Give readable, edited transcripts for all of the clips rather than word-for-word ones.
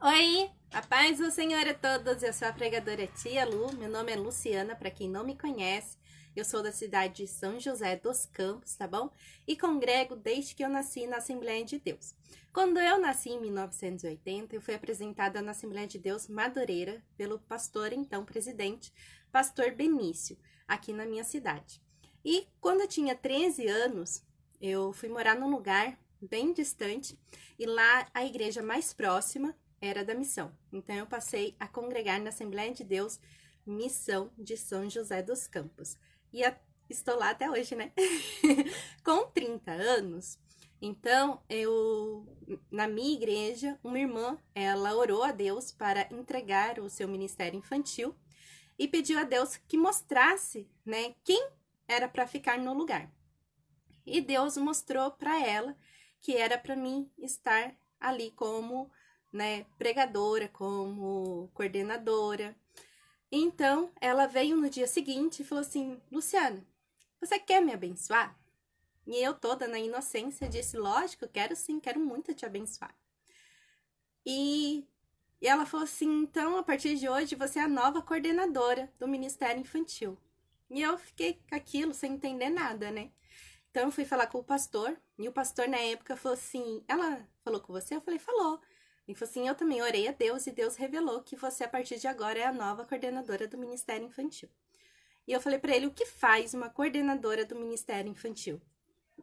Oi, a paz do Senhor a todos, eu sou a pregadora Tia Lu, meu nome é Luciana, para quem não me conhece, eu sou da cidade de São José dos Campos, tá bom? E congrego desde que eu nasci na Assembleia de Deus. Quando eu nasci em 1980, eu fui apresentada na Assembleia de Deus Madureira pelo pastor, então presidente, pastor Benício, aqui na minha cidade. E quando eu tinha 13 anos, eu fui morar num lugar bem distante e lá a igreja mais próxima era da missão. Então eu passei a congregar na Assembleia de Deus Missão de São José dos Campos. E estou lá até hoje, né? Com 30 anos. Então, na minha igreja, uma irmã, ela orou a Deus para entregar o seu ministério infantil e pediu a Deus que mostrasse, né, quem era para ficar no lugar. E Deus mostrou para ela que era para mim estar ali como, né, pregadora, como coordenadora. Então, ela veio no dia seguinte e falou assim: Luciana, você quer me abençoar? E eu, toda na inocência, disse: lógico, quero sim, quero muito te abençoar. E ela falou assim: então, a partir de hoje, você é a nova coordenadora do Ministério Infantil. E eu fiquei com aquilo sem entender nada, né? Então, eu fui falar com o pastor, e o pastor, na época, falou assim: ela falou com você? Eu falei: falou. Ele falou assim: eu também orei a Deus, e Deus revelou que você, a partir de agora, é a nova coordenadora do Ministério Infantil. E eu falei para ele: o que faz uma coordenadora do Ministério Infantil?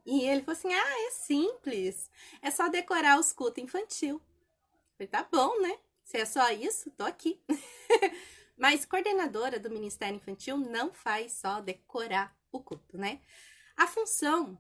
E ele falou assim: ah, é simples, é só decorar os cultos infantil. Eu falei: tá bom, né? Se é só isso, tô aqui. Mas coordenadora do Ministério Infantil não faz só decorar o culto, né? A função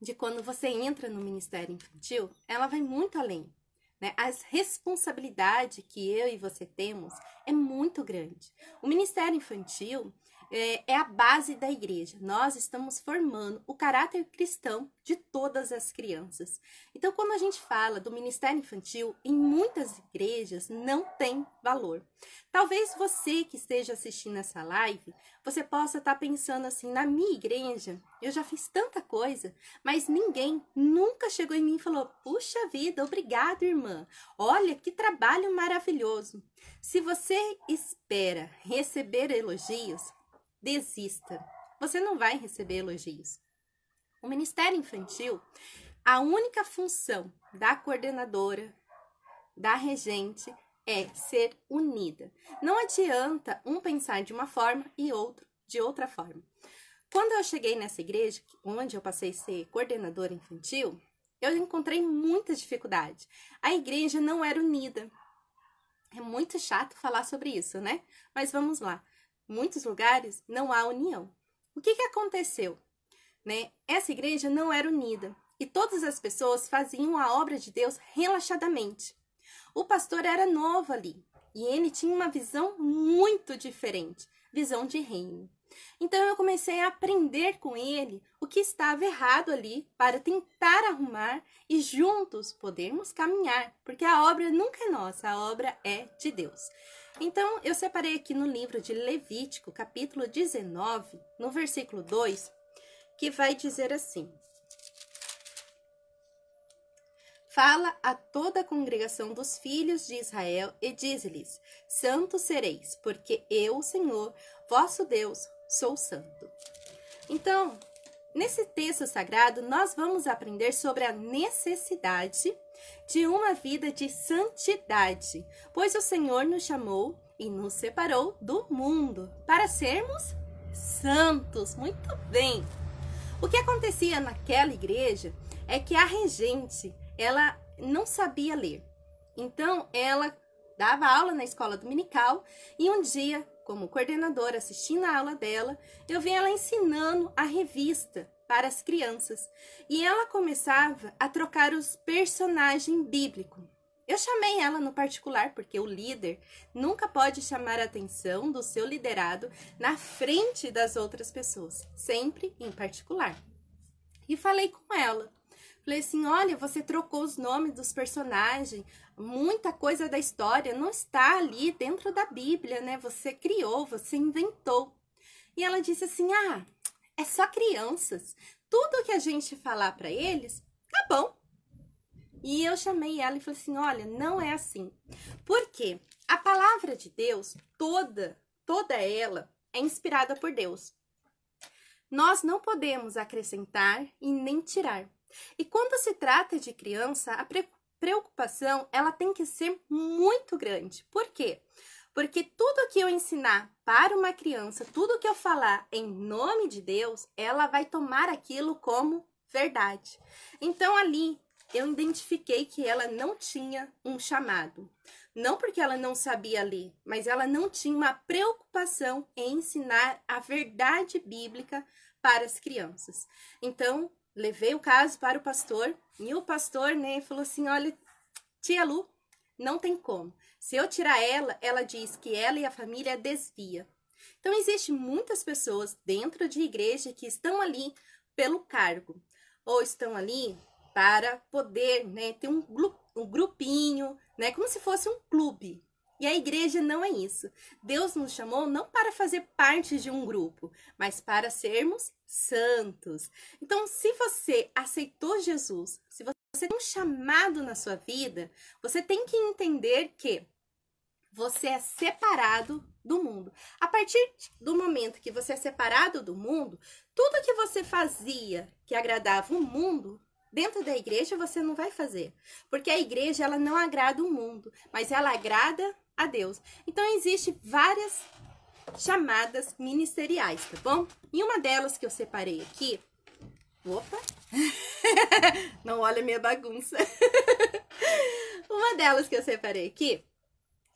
de quando você entra no Ministério Infantil, ela vai muito além, né? A responsabilidade que eu e você temos é muito grande. O Ministério Infantil é a base da igreja. Nós estamos formando o caráter cristão de todas as crianças. Então, quando a gente fala do Ministério Infantil, em muitas igrejas não tem valor. Talvez você que esteja assistindo essa live, você possa estar pensando assim: na minha igreja, eu já fiz tanta coisa, mas ninguém nunca chegou em mim e falou: puxa vida, obrigado, irmã. Olha, que trabalho maravilhoso. Se você espera receber elogios, desista. Você não vai receber elogios. O Ministério Infantil, a única função da coordenadora, da regente, é ser unida. Não adianta um pensar de uma forma e outro de outra forma. Quando eu cheguei nessa igreja, onde eu passei a ser coordenadora infantil, eu encontrei muita dificuldade. A igreja não era unida. É muito chato falar sobre isso, né? Mas vamos lá. Em muitos lugares não há união. O que aconteceu? Né? Essa igreja não era unida e todas as pessoas faziam a obra de Deus relaxadamente. O pastor era novo ali e ele tinha uma visão muito diferente, visão de reino. Então eu comecei a aprender com ele o que estava errado ali para tentar arrumar e juntos podermos caminhar, porque a obra nunca é nossa, a obra é de Deus. Então eu separei aqui no livro de Levítico, capítulo 19, no versículo 2, que vai dizer assim: fala a toda a congregação dos filhos de Israel e diz-lhes: santos sereis, porque eu, Senhor, vosso Deus, sou santo. Então, nesse texto sagrado, nós vamos aprender sobre a necessidade de uma vida de santidade, pois o Senhor nos chamou e nos separou do mundo para sermos santos. Muito bem! O que acontecia naquela igreja é que a regente, ela não sabia ler. Então, ela dava aula na escola dominical e um dia, como coordenadora, assistindo a aula dela, eu vi ela ensinando a revista para as crianças. E ela começava a trocar os personagens bíblicos. Eu chamei ela no particular, porque o líder nunca pode chamar a atenção do seu liderado na frente das outras pessoas, sempre em particular. E falei com ela. Falei assim: olha, você trocou os nomes dos personagens, muita coisa da história não está ali dentro da Bíblia, né? Você criou, você inventou. E ela disse assim: ah, é só crianças. Tudo que a gente falar para eles, tá bom. E eu chamei ela e falei assim, olha, não é assim. Por quê? A palavra de Deus, toda ela é inspirada por Deus. Nós não podemos acrescentar e nem tirar. E quando se trata de criança, a preocupação, ela tem que ser muito grande. Por quê? Porque tudo que eu ensinar para uma criança, tudo que eu falar em nome de Deus, ela vai tomar aquilo como verdade. Então, ali, eu identifiquei que ela não tinha um chamado. Não porque ela não sabia ler, mas ela não tinha uma preocupação em ensinar a verdade bíblica para as crianças. Então, levei o caso para o pastor, e o pastor, né, falou assim, olha, tia Lu, não tem como. Se eu tirar ela, ela diz que ela e a família desvia. Então, existem muitas pessoas dentro de igreja que estão ali pelo cargo, ou estão ali para poder, né, ter um grupinho, né, como se fosse um clube. E a igreja não é isso. Deus nos chamou não para fazer parte de um grupo, mas para sermos santos. Então, se você aceitou Jesus, se você tem um chamado na sua vida, você tem que entender que você é separado do mundo. A partir do momento que você é separado do mundo, tudo que você fazia que agradava o mundo, dentro da igreja você não vai fazer. Porque a igreja, ela não agrada o mundo, mas ela agrada a Deus. Então, existem várias chamadas ministeriais, tá bom? E uma delas que eu separei aqui... Opa! Não olha a minha bagunça. Uma delas que eu separei aqui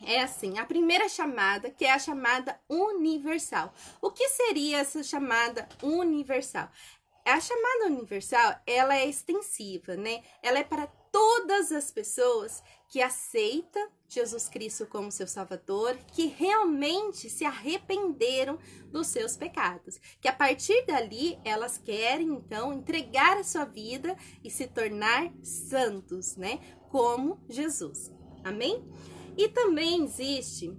é assim, a primeira chamada, que é a chamada universal. O que seria essa chamada universal? A chamada universal, ela é extensiva, né? Ela é para todas as pessoas que aceitam Jesus Cristo como seu Salvador, que realmente se arrependeram dos seus pecados. Que a partir dali, elas querem, então, entregar a sua vida e se tornar santos, né? Como Jesus. Amém? E também existe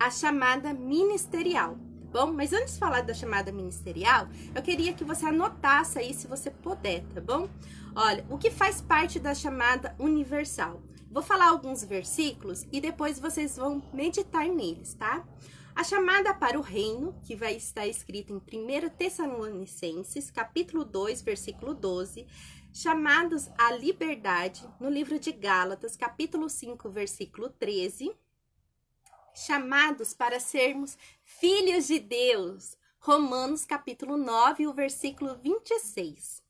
a chamada ministerial, tá bom? Mas antes de falar da chamada ministerial, eu queria que você anotasse aí, se você puder, tá bom? Olha, o que faz parte da chamada universal? Vou falar alguns versículos e depois vocês vão meditar neles, tá? A chamada para o reino, que vai estar escrita em 1 Tessalonicenses, capítulo 2, versículo 12, chamados à liberdade, no livro de Gálatas, capítulo 5, versículo 13, chamados para sermos filhos de Deus, Romanos, capítulo 9, o versículo 26,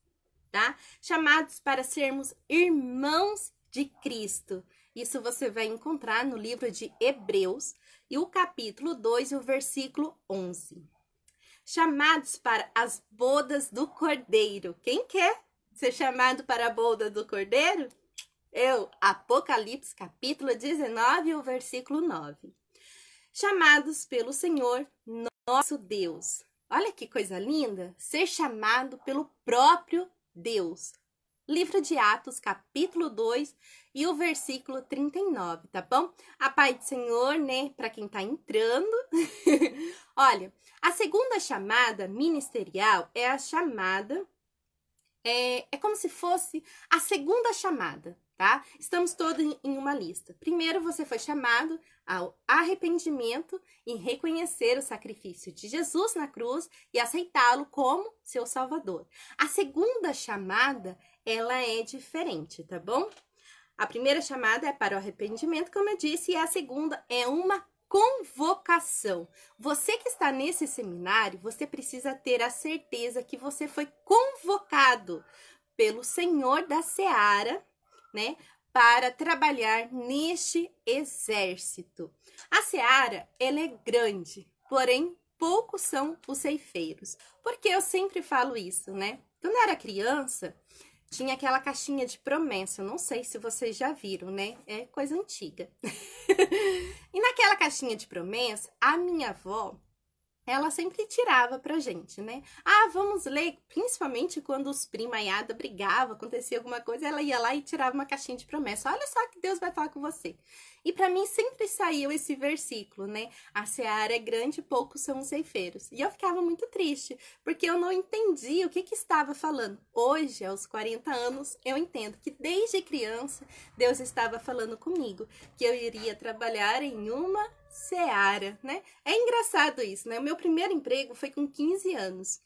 tá? Chamados para sermos irmãos de Cristo. Isso você vai encontrar no livro de Hebreus, e o capítulo 2, o versículo 11. Chamados para as bodas do Cordeiro. Quem quer ser chamado para a boda do Cordeiro? Eu, Apocalipse, capítulo 19, o versículo 9. Chamados pelo Senhor, nosso Deus. Olha que coisa linda, ser chamado pelo próprio Deus. Livro de Atos, capítulo 2 e o versículo 39, tá bom? A paz do Senhor, né, para quem tá entrando. Olha, a segunda chamada ministerial é a chamada... É como se fosse a segunda chamada, tá? Estamos todos em uma lista. Primeiro, você foi chamado ao arrependimento e reconhecer o sacrifício de Jesus na cruz e aceitá-lo como seu Salvador. A segunda chamada, ela é diferente, tá bom? A primeira chamada é para o arrependimento, como eu disse, e a segunda é uma convocação. Você que está nesse seminário, você precisa ter a certeza que você foi convocado pelo Senhor da Seara, né, para trabalhar neste exército. A Seara, ela é grande, porém poucos são os ceifeiros. Porque eu sempre falo isso, né? Quando eu era criança, tinha aquela caixinha de promessa, eu não sei se vocês já viram, né? É coisa antiga. E naquela caixinha de promessa, a minha avó, ela sempre tirava pra gente, né? Ah, vamos ler, principalmente quando os primaiada brigavam, acontecia alguma coisa, ela ia lá e tirava uma caixinha de promessa. Olha só que Deus vai falar com você. E pra mim sempre saiu esse versículo, né? A seara é grande, poucos são os ceifeiros. E eu ficava muito triste, porque eu não entendia o que estava falando. Hoje, aos 40 anos, eu entendo que desde criança Deus estava falando comigo, que eu iria trabalhar em uma seara, né? É engraçado isso, né? O meu primeiro emprego foi com 15 anos.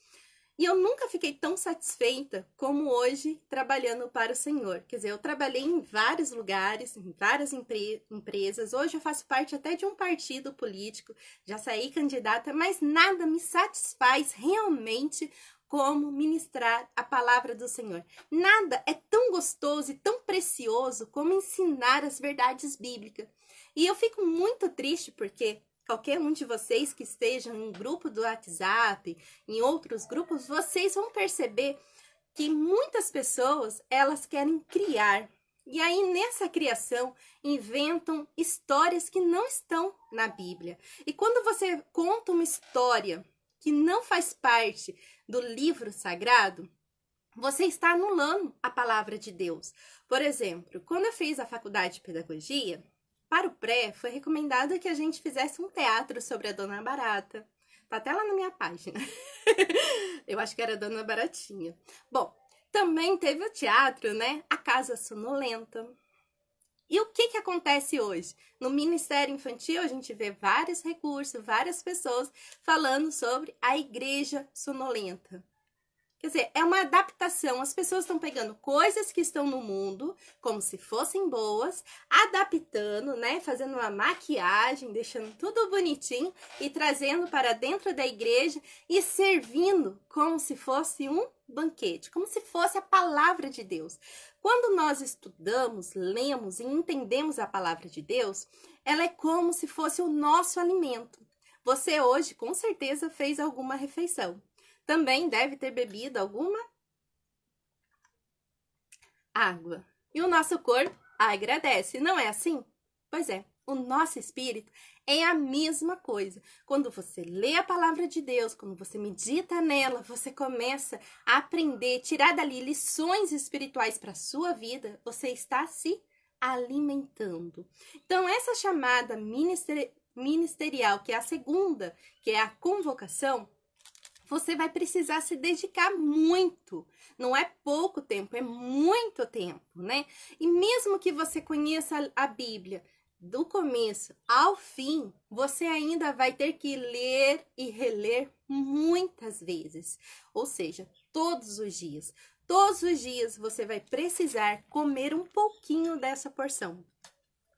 E eu nunca fiquei tão satisfeita como hoje trabalhando para o Senhor. Quer dizer, eu trabalhei em vários lugares, em várias empresas. Hoje eu faço parte até de um partido político, já saí candidata, mas nada me satisfaz realmente como ministrar a palavra do Senhor. Nada é tão gostoso e tão precioso como ensinar as verdades bíblicas. E eu fico muito triste porque qualquer um de vocês que estejam em um grupo do WhatsApp, em outros grupos, vocês vão perceber que muitas pessoas, elas querem criar. E aí, nessa criação, inventam histórias que não estão na Bíblia. E quando você conta uma história que não faz parte do livro sagrado, você está anulando a palavra de Deus. Por exemplo, quando eu fiz a faculdade de pedagogia, para o pré, foi recomendado que a gente fizesse um teatro sobre a Dona Barata. Tá até lá na minha página. Eu acho que era Dona Baratinha. Bom, também teve o teatro, né? A Casa Sonolenta. E o que acontece hoje? No Ministério Infantil, a gente vê vários recursos, várias pessoas falando sobre a Igreja Sonolenta. Quer dizer, é uma adaptação. As pessoas estão pegando coisas que estão no mundo, como se fossem boas, adaptando, né? Fazendo uma maquiagem, deixando tudo bonitinho e trazendo para dentro da igreja e servindo como se fosse um banquete, como se fosse a palavra de Deus. Quando nós estudamos, lemos e entendemos a palavra de Deus, ela é como se fosse o nosso alimento. Você hoje, com certeza, fez alguma refeição. Também deve ter bebido alguma água. E o nosso corpo agradece, não é assim? Pois é, o nosso espírito é a mesma coisa. Quando você lê a palavra de Deus, quando você medita nela, você começa a aprender, tirar dali lições espirituais para a sua vida, você está se alimentando. Então, essa chamada ministerial, que é a segunda, que é a convocação, você vai precisar se dedicar muito. Não é pouco tempo, é muito tempo, né? E mesmo que você conheça a Bíblia do começo ao fim, você ainda vai ter que ler e reler muitas vezes. Ou seja, todos os dias. Todos os dias você vai precisar comer um pouquinho dessa porção,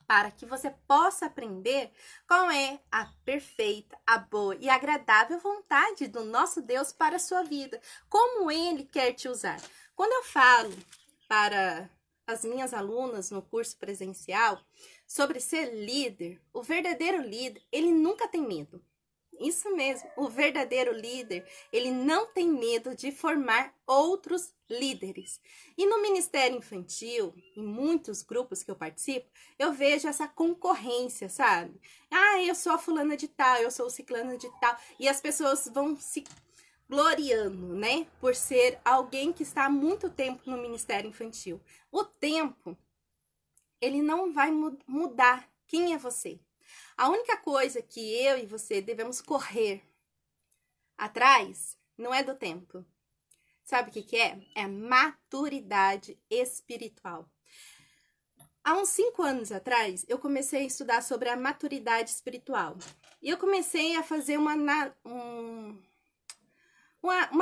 para que você possa aprender qual é a perfeita, a boa e agradável vontade do nosso Deus para a sua vida, como Ele quer te usar. Quando eu falo para as minhas alunas no curso presencial sobre ser líder, o verdadeiro líder, ele nunca tem medo. Isso mesmo, o verdadeiro líder, ele não tem medo de formar outros líderes. E no Ministério Infantil, em muitos grupos que eu participo, eu vejo essa concorrência, sabe? Ah, eu sou a fulana de tal, eu sou o ciclano de tal. E as pessoas vão se gloriando, né? Por ser alguém que está há muito tempo no Ministério Infantil. O tempo, ele não vai mudar quem é você. A única coisa que eu e você devemos correr atrás não é do tempo. Sabe o que é? É a maturidade espiritual. Há uns 5 anos atrás, eu comecei a estudar sobre a maturidade espiritual. E eu comecei a fazer uma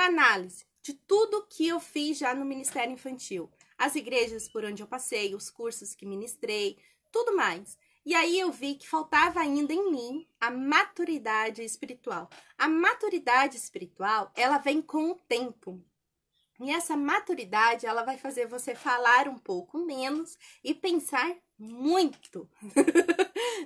análise de tudo que eu fiz já no Ministério Infantil. As igrejas por onde eu passei, os cursos que ministrei, tudo mais. E aí eu vi que faltava ainda em mim a maturidade espiritual. A maturidade espiritual, ela vem com o tempo. E essa maturidade, ela vai fazer você falar um pouco menos e pensar muito,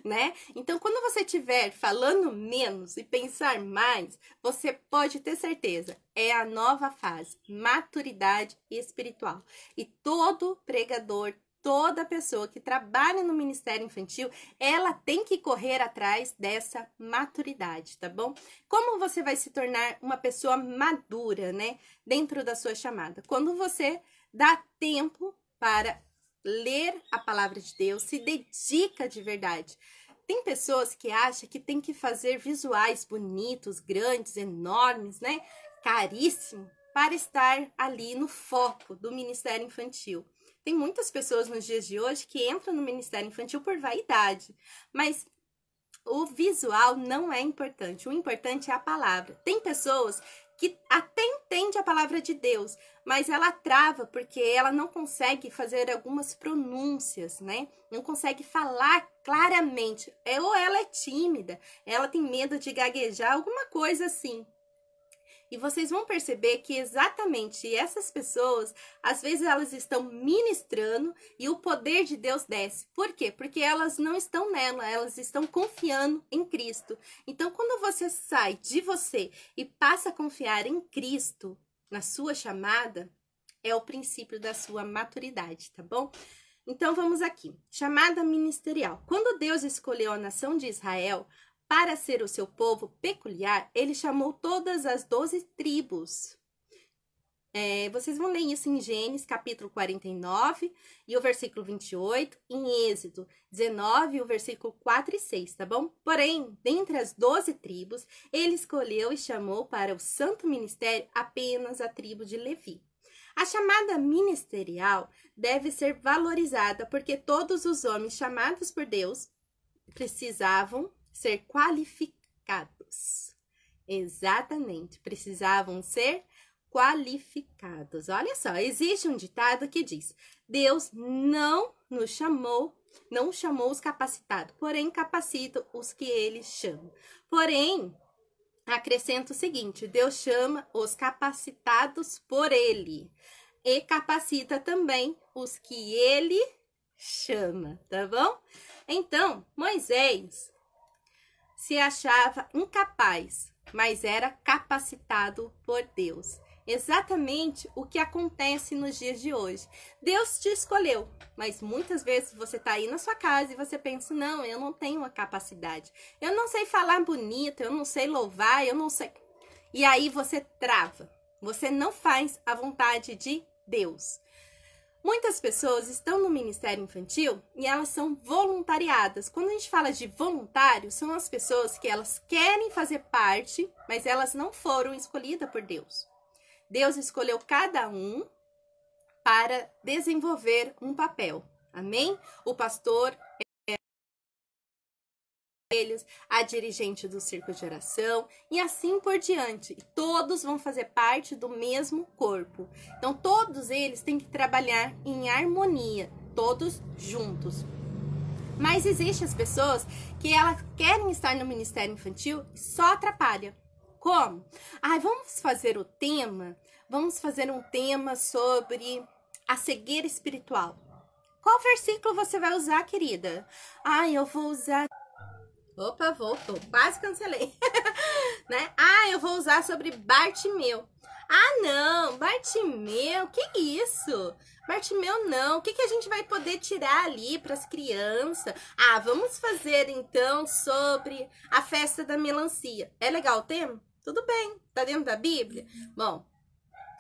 né? Então, quando você estiver falando menos e pensar mais, você pode ter certeza, é a nova fase, maturidade espiritual. E todo pregador, toda pessoa que trabalha no Ministério Infantil, ela tem que correr atrás dessa maturidade, tá bom? Como você vai se tornar uma pessoa madura, né, dentro da sua chamada? Quando você dá tempo para ler a palavra de Deus, se dedica de verdade. Tem pessoas que acham que tem que fazer visuais bonitos, grandes, enormes, né, caríssimo, para estar ali no foco do Ministério Infantil. Tem muitas pessoas nos dias de hoje que entram no Ministério Infantil por vaidade, mas o visual não é importante. O importante é a palavra. Tem pessoas que até entendem a palavra de Deus, mas ela trava porque ela não consegue fazer algumas pronúncias, né? Não consegue falar claramente. Ou ela é tímida, ela tem medo de gaguejar, alguma coisa assim. E vocês vão perceber que exatamente essas pessoas, às vezes elas estão ministrando e o poder de Deus desce. Por quê? Porque elas não estão nela, elas estão confiando em Cristo. Então, quando você sai de você e passa a confiar em Cristo, na sua chamada, é o princípio da sua maturidade, tá bom? Então, vamos aqui. Chamada ministerial. Quando Deus escolheu a nação de Israel para ser o seu povo peculiar, ele chamou todas as 12 tribos. Vocês vão ler isso em Gênesis, capítulo 49, e o versículo 28, em Êxodo 19, o versículo 4 e 6, tá bom? Porém, dentre as 12 tribos, ele escolheu e chamou para o santo ministério apenas a tribo de Levi. A chamada ministerial deve ser valorizada porque todos os homens chamados por Deus precisavam ser qualificados. Exatamente, precisavam ser qualificados. Olha só, existe um ditado que diz: Deus não chamou os capacitados, porém capacita os que ele chama. Porém, acrescenta o seguinte: Deus chama os capacitados por ele e capacita também os que ele chama, tá bom? Então, Moisés se achava incapaz, mas era capacitado por Deus. Exatamente o que acontece nos dias de hoje. Deus te escolheu, mas muitas vezes você está aí na sua casa e você pensa: não, eu não tenho a capacidade. Eu não sei falar bonito, eu não sei louvar, eu não sei. E aí você trava. Você não faz a vontade de Deus. Muitas pessoas estão no Ministério Infantil e elas são voluntariadas. Quando a gente fala de voluntário, são as pessoas que elas querem fazer parte, mas elas não foram escolhidas por Deus. Deus escolheu cada um para desenvolver um papel. Amém? O pastor, a dirigente do círculo de oração e assim por diante. Todos vão fazer parte do mesmo corpo. Então, todos eles têm que trabalhar em harmonia, todos juntos. Mas existem as pessoas que elas querem estar no Ministério Infantil e só atrapalham. Como? Vamos fazer um tema sobre a cegueira espiritual. Qual versículo você vai usar, querida? Eu vou usar... Opa, voltou. Quase cancelei. Né? Eu vou usar sobre Bartimeu. Não, Bartimeu, que isso? Bartimeu não. O que a gente vai poder tirar ali para as crianças? Vamos fazer então sobre a festa da melancia. É legal o tema? Tudo bem. Tá dentro da Bíblia? Bom,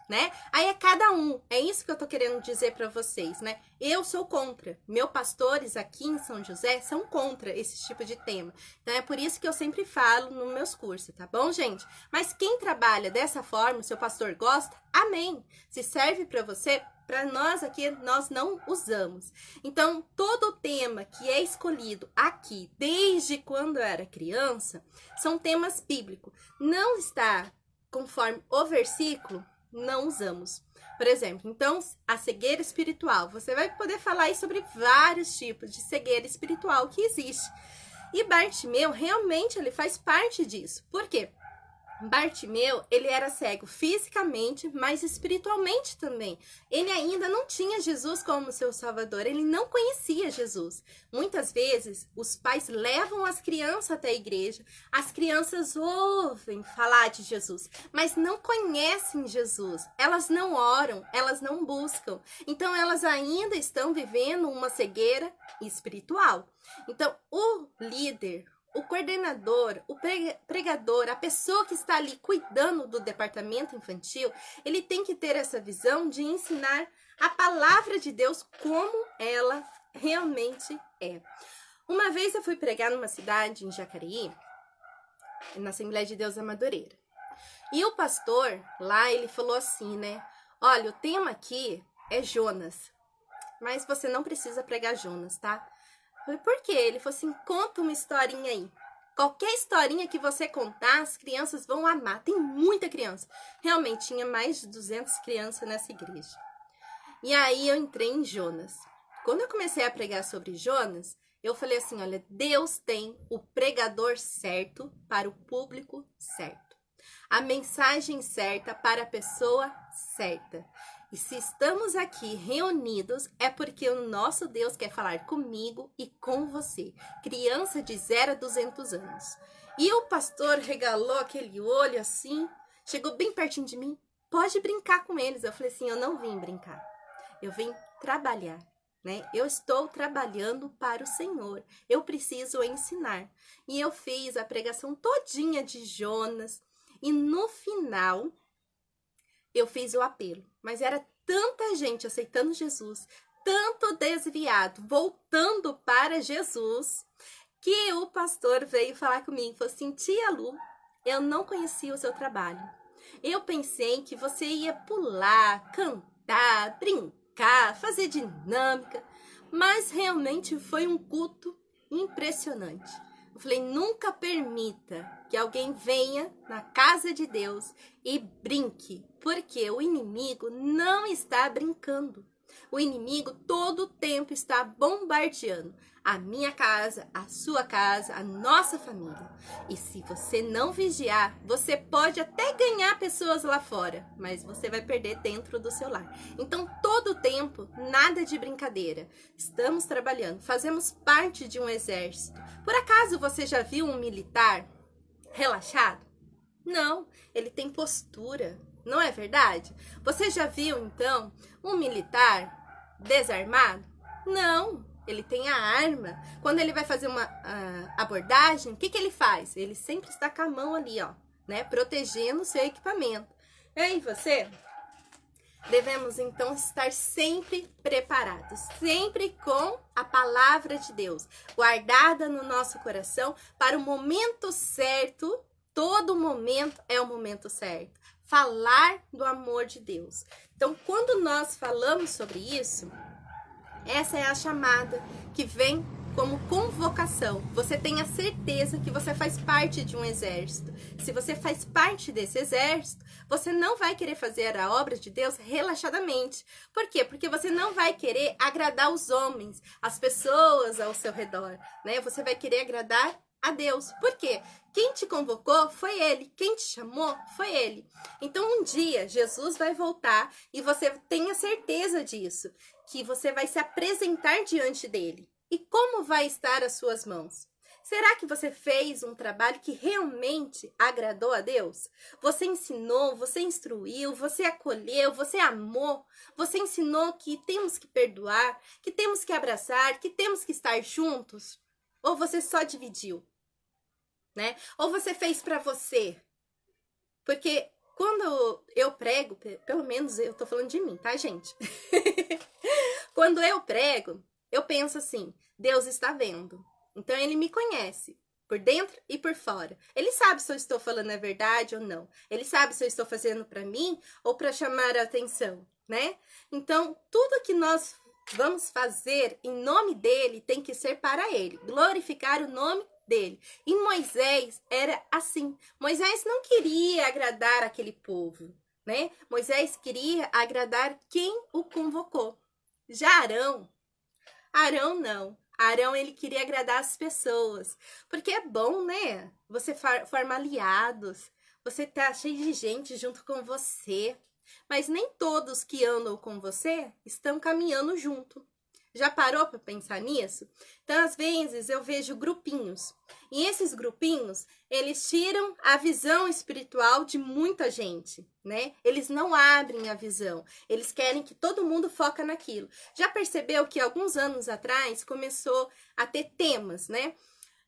né? Aí é cada um. É isso que eu tô querendo dizer para vocês, né? Eu sou contra. Meus pastores aqui em São José são contra esse tipo de tema. Então é por isso que eu sempre falo nos meus cursos, tá bom, gente? Mas quem trabalha dessa forma, o seu pastor gosta, amém. Se serve para você, para nós aqui, nós não usamos. Então, todo o tema que é escolhido aqui, desde quando eu era criança, são temas bíblicos. Não está conforme o versículo, não usamos. Por exemplo, então, a cegueira espiritual. Você vai poder falar aí sobre vários tipos de cegueira espiritual que existe. E Bartimeu, realmente, ele faz parte disso. Por quê? Bartimeu, ele era cego fisicamente, mas espiritualmente também. Ele ainda não tinha Jesus como seu salvador, ele não conhecia Jesus. Muitas vezes, os pais levam as crianças até a igreja, as crianças ouvem falar de Jesus, mas não conhecem Jesus. Elas não oram, elas não buscam. Então, elas ainda estão vivendo uma cegueira espiritual. Então, o líder, o coordenador, o pregador, a pessoa que está ali cuidando do departamento infantil, ele tem que ter essa visão de ensinar a palavra de Deus como ela realmente é. Uma vez eu fui pregar numa cidade em Jacareí, na Assembleia de Deus da Madureira. E o pastor lá, ele falou assim, né? Olha, o tema aqui é Jonas, mas você não precisa pregar Jonas, tá? Falei, por quê? Ele falou assim, conta uma historinha aí. Qualquer historinha que você contar, as crianças vão amar. Tem muita criança. Realmente, tinha mais de 200 crianças nessa igreja. E aí, eu entrei em Jonas. Quando eu comecei a pregar sobre Jonas, eu falei assim, olha, Deus tem o pregador certo para o público certo. A mensagem certa para a pessoa certa. E se estamos aqui reunidos, é porque o nosso Deus quer falar comigo e com você, criança de 0 a 200 anos. E o pastor regalou aquele olho assim, chegou bem pertinho de mim, pode brincar com eles. Eu falei assim, eu não vim brincar, eu vim trabalhar, né? Eu estou trabalhando para o Senhor, eu preciso ensinar. E eu fiz a pregação todinha de Jonas e no final eu fiz o apelo, mas era tanta gente aceitando Jesus, tanto desviado, voltando para Jesus, que o pastor veio falar comigo, falou assim, tia Lu, eu não conhecia o seu trabalho. Eu pensei que você ia pular, cantar, brincar, fazer dinâmica, mas realmente foi um culto impressionante. Eu falei, nunca permita que alguém venha na casa de Deus e brinque, porque o inimigo não está brincando. O inimigo todo o tempo está bombardeando a minha casa, a sua casa, a nossa família. E se você não vigiar, você pode até ganhar pessoas lá fora, mas você vai perder dentro do seu lar. Então, todo o tempo, nada de brincadeira. Estamos trabalhando, fazemos parte de um exército. Por acaso você já viu um militar relaxado? Não, ele tem postura, não é verdade? Você já viu, então, um militar desarmado? Não, ele tem a arma. Quando ele vai fazer uma abordagem, o que ele faz? Ele sempre está com a mão ali, ó, né, protegendo o seu equipamento. E você? Devemos, então, estar sempre preparados, sempre com a palavra de Deus, guardada no nosso coração para o momento certo. Todo momento é o momento certo. Falar do amor de Deus. Então, quando nós falamos sobre isso, essa é a chamada que vem como convocação. Você tem a certeza que você faz parte de um exército. Se você faz parte desse exército, você não vai querer fazer a obra de Deus relaxadamente. Por quê? Porque você não vai querer agradar os homens, as pessoas ao seu redor, né? Você vai querer agradar a Deus. Por quê? Quem te convocou foi Ele. Quem te chamou foi Ele. Então, um dia, Jesus vai voltar e você tenha certeza disso, que você vai se apresentar diante dele. E como vai estar as suas mãos? Será que você fez um trabalho que realmente agradou a Deus? Você ensinou, você instruiu, você acolheu, você amou, você ensinou que temos que perdoar, que temos que abraçar, que temos que estar juntos? Ou você só dividiu, né? Ou você fez para você? Porque quando eu prego, pelo menos eu tô falando de mim, tá, gente? Quando eu prego, eu penso assim, Deus está vendo. Então, Ele me conhece, por dentro e por fora. Ele sabe se eu estou falando a verdade ou não. Ele sabe se eu estou fazendo para mim ou para chamar a atenção, né? Então, tudo que nós vamos fazer em nome dEle tem que ser para Ele. Glorificar o nome dEle. E Moisés era assim. Moisés não queria agradar aquele povo, né? Moisés queria agradar quem o convocou. Já Arão não. Arão, ele queria agradar as pessoas. Porque é bom, né? Você forma aliados. você tá cheio de gente junto com você, mas nem todos que andam com você estão caminhando junto. Já parou para pensar nisso? Então, às vezes, eu vejo grupinhos. E esses grupinhos, eles tiram a visão espiritual de muita gente, né? Eles não abrem a visão. Eles querem que todo mundo foca naquilo. Já percebeu que alguns anos atrás começou a ter temas, né?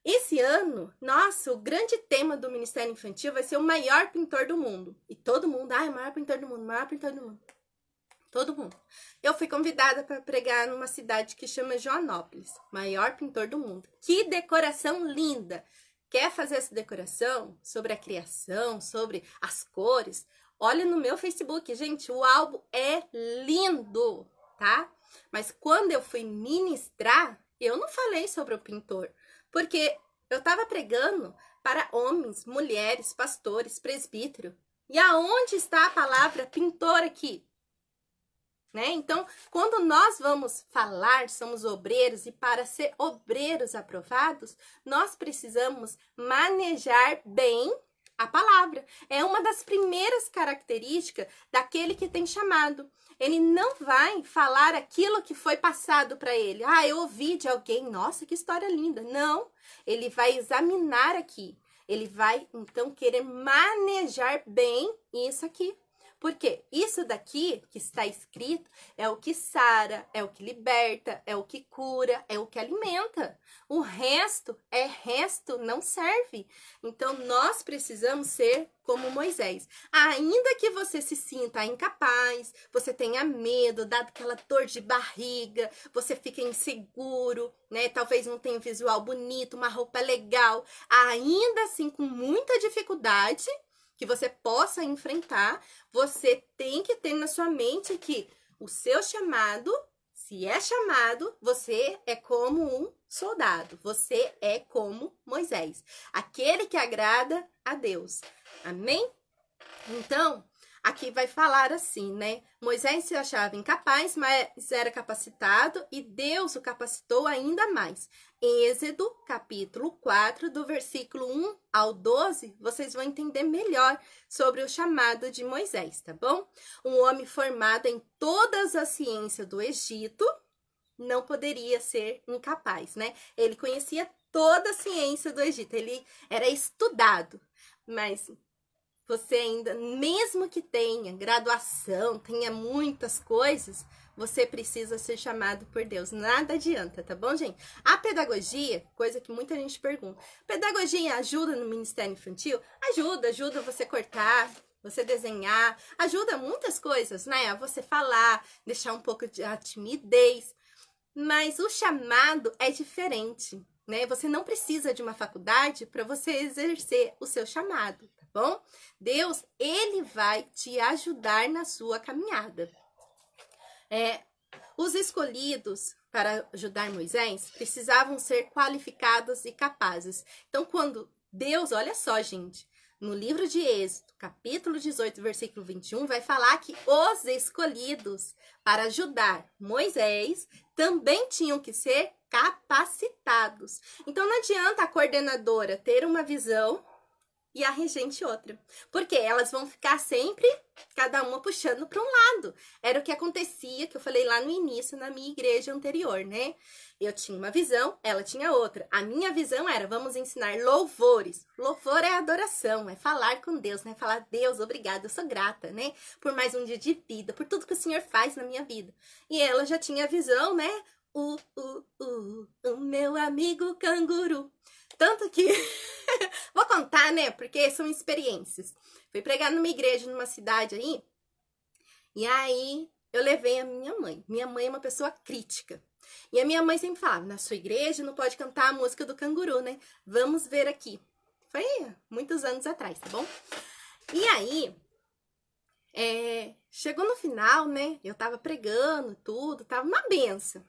Esse ano, nossa, o grande tema do Ministério Infantil vai ser o maior pintor do mundo. E todo mundo, o maior pintor do mundo, o maior pintor do mundo. Todo mundo. Eu fui convidada para pregar numa cidade que chama Joanópolis, maior pintor do mundo. Que decoração linda! Quer fazer essa decoração sobre a criação, sobre as cores? Olha no meu Facebook, gente, o álbum é lindo, tá? Mas quando eu fui ministrar, eu não falei sobre o pintor, porque eu estava pregando para homens, mulheres, pastores, presbítero. E aonde está a palavra pintor aqui? Né? Então, quando nós vamos falar, somos obreiros, e para ser obreiros aprovados, nós precisamos manejar bem a palavra. É uma das primeiras características daquele que tem chamado. Ele não vai falar aquilo que foi passado para ele. Ah, eu ouvi de alguém, nossa, que história linda. Não, ele vai examinar aqui. Ele vai, então, querer manejar bem isso aqui. Porque isso daqui que está escrito é o que sara, é o que liberta, é o que cura, é o que alimenta. O resto não serve. Então, nós precisamos ser como Moisés. Ainda que você se sinta incapaz, você tenha medo, dado aquela dor de barriga, você fica inseguro, né? Talvez não tenha um visual bonito, uma roupa legal. Ainda assim, com muita dificuldade que você possa enfrentar, você tem que ter na sua mente que o seu chamado, se é chamado, você é como um soldado, você é como Moisés, aquele que agrada a Deus. Amém? Então, aqui vai falar assim, né? Moisés se achava incapaz, mas era capacitado e Deus o capacitou ainda mais. Êxodo, capítulo 4, do versículo 1 ao 12, vocês vão entender melhor sobre o chamado de Moisés, tá bom? Um homem formado em todas as ciências do Egito não poderia ser incapaz, né? Ele conhecia toda a ciência do Egito, ele era estudado, mas você ainda, mesmo que tenha graduação, tenha muitas coisas, você precisa ser chamado por Deus. Nada adianta, tá bom, gente? A pedagogia, coisa que muita gente pergunta, pedagogia ajuda no Ministério Infantil? Ajuda você cortar, você desenhar, ajuda muitas coisas, né? A você falar, deixar um pouco de timidez, mas o chamado é diferente, né? Você não precisa de uma faculdade para você exercer o seu chamado. Bom, Deus, ele vai te ajudar na sua caminhada. Os escolhidos para ajudar Moisés precisavam ser qualificados e capazes. Então, quando Deus, olha só, gente, no livro de Êxodo, capítulo 18, versículo 21, vai falar que os escolhidos para ajudar Moisés também tinham que ser capacitados. Então, não adianta a coordenadora ter uma visão e a regente outra. Porque elas vão ficar sempre, cada uma puxando para um lado. Era o que acontecia, que eu falei lá no início, na minha igreja anterior, né? Eu tinha uma visão, ela tinha outra. A minha visão era, vamos ensinar louvores. Louvor é adoração, é falar com Deus, né? Falar, Deus, obrigada, eu sou grata, né? Por mais um dia de vida, por tudo que o Senhor faz na minha vida. E ela já tinha a visão, né? O meu amigo canguru. Tanto que, vou contar, né, porque são experiências. Fui pregar numa igreja, numa cidade aí, e aí eu levei a minha mãe. Minha mãe é uma pessoa crítica. E a minha mãe sempre falava, na sua igreja não pode cantar a música do canguru, né? Vamos ver aqui. Foi muitos anos atrás, tá bom? E aí, chegou no final, né, eu tava pregando tudo, tava uma benção.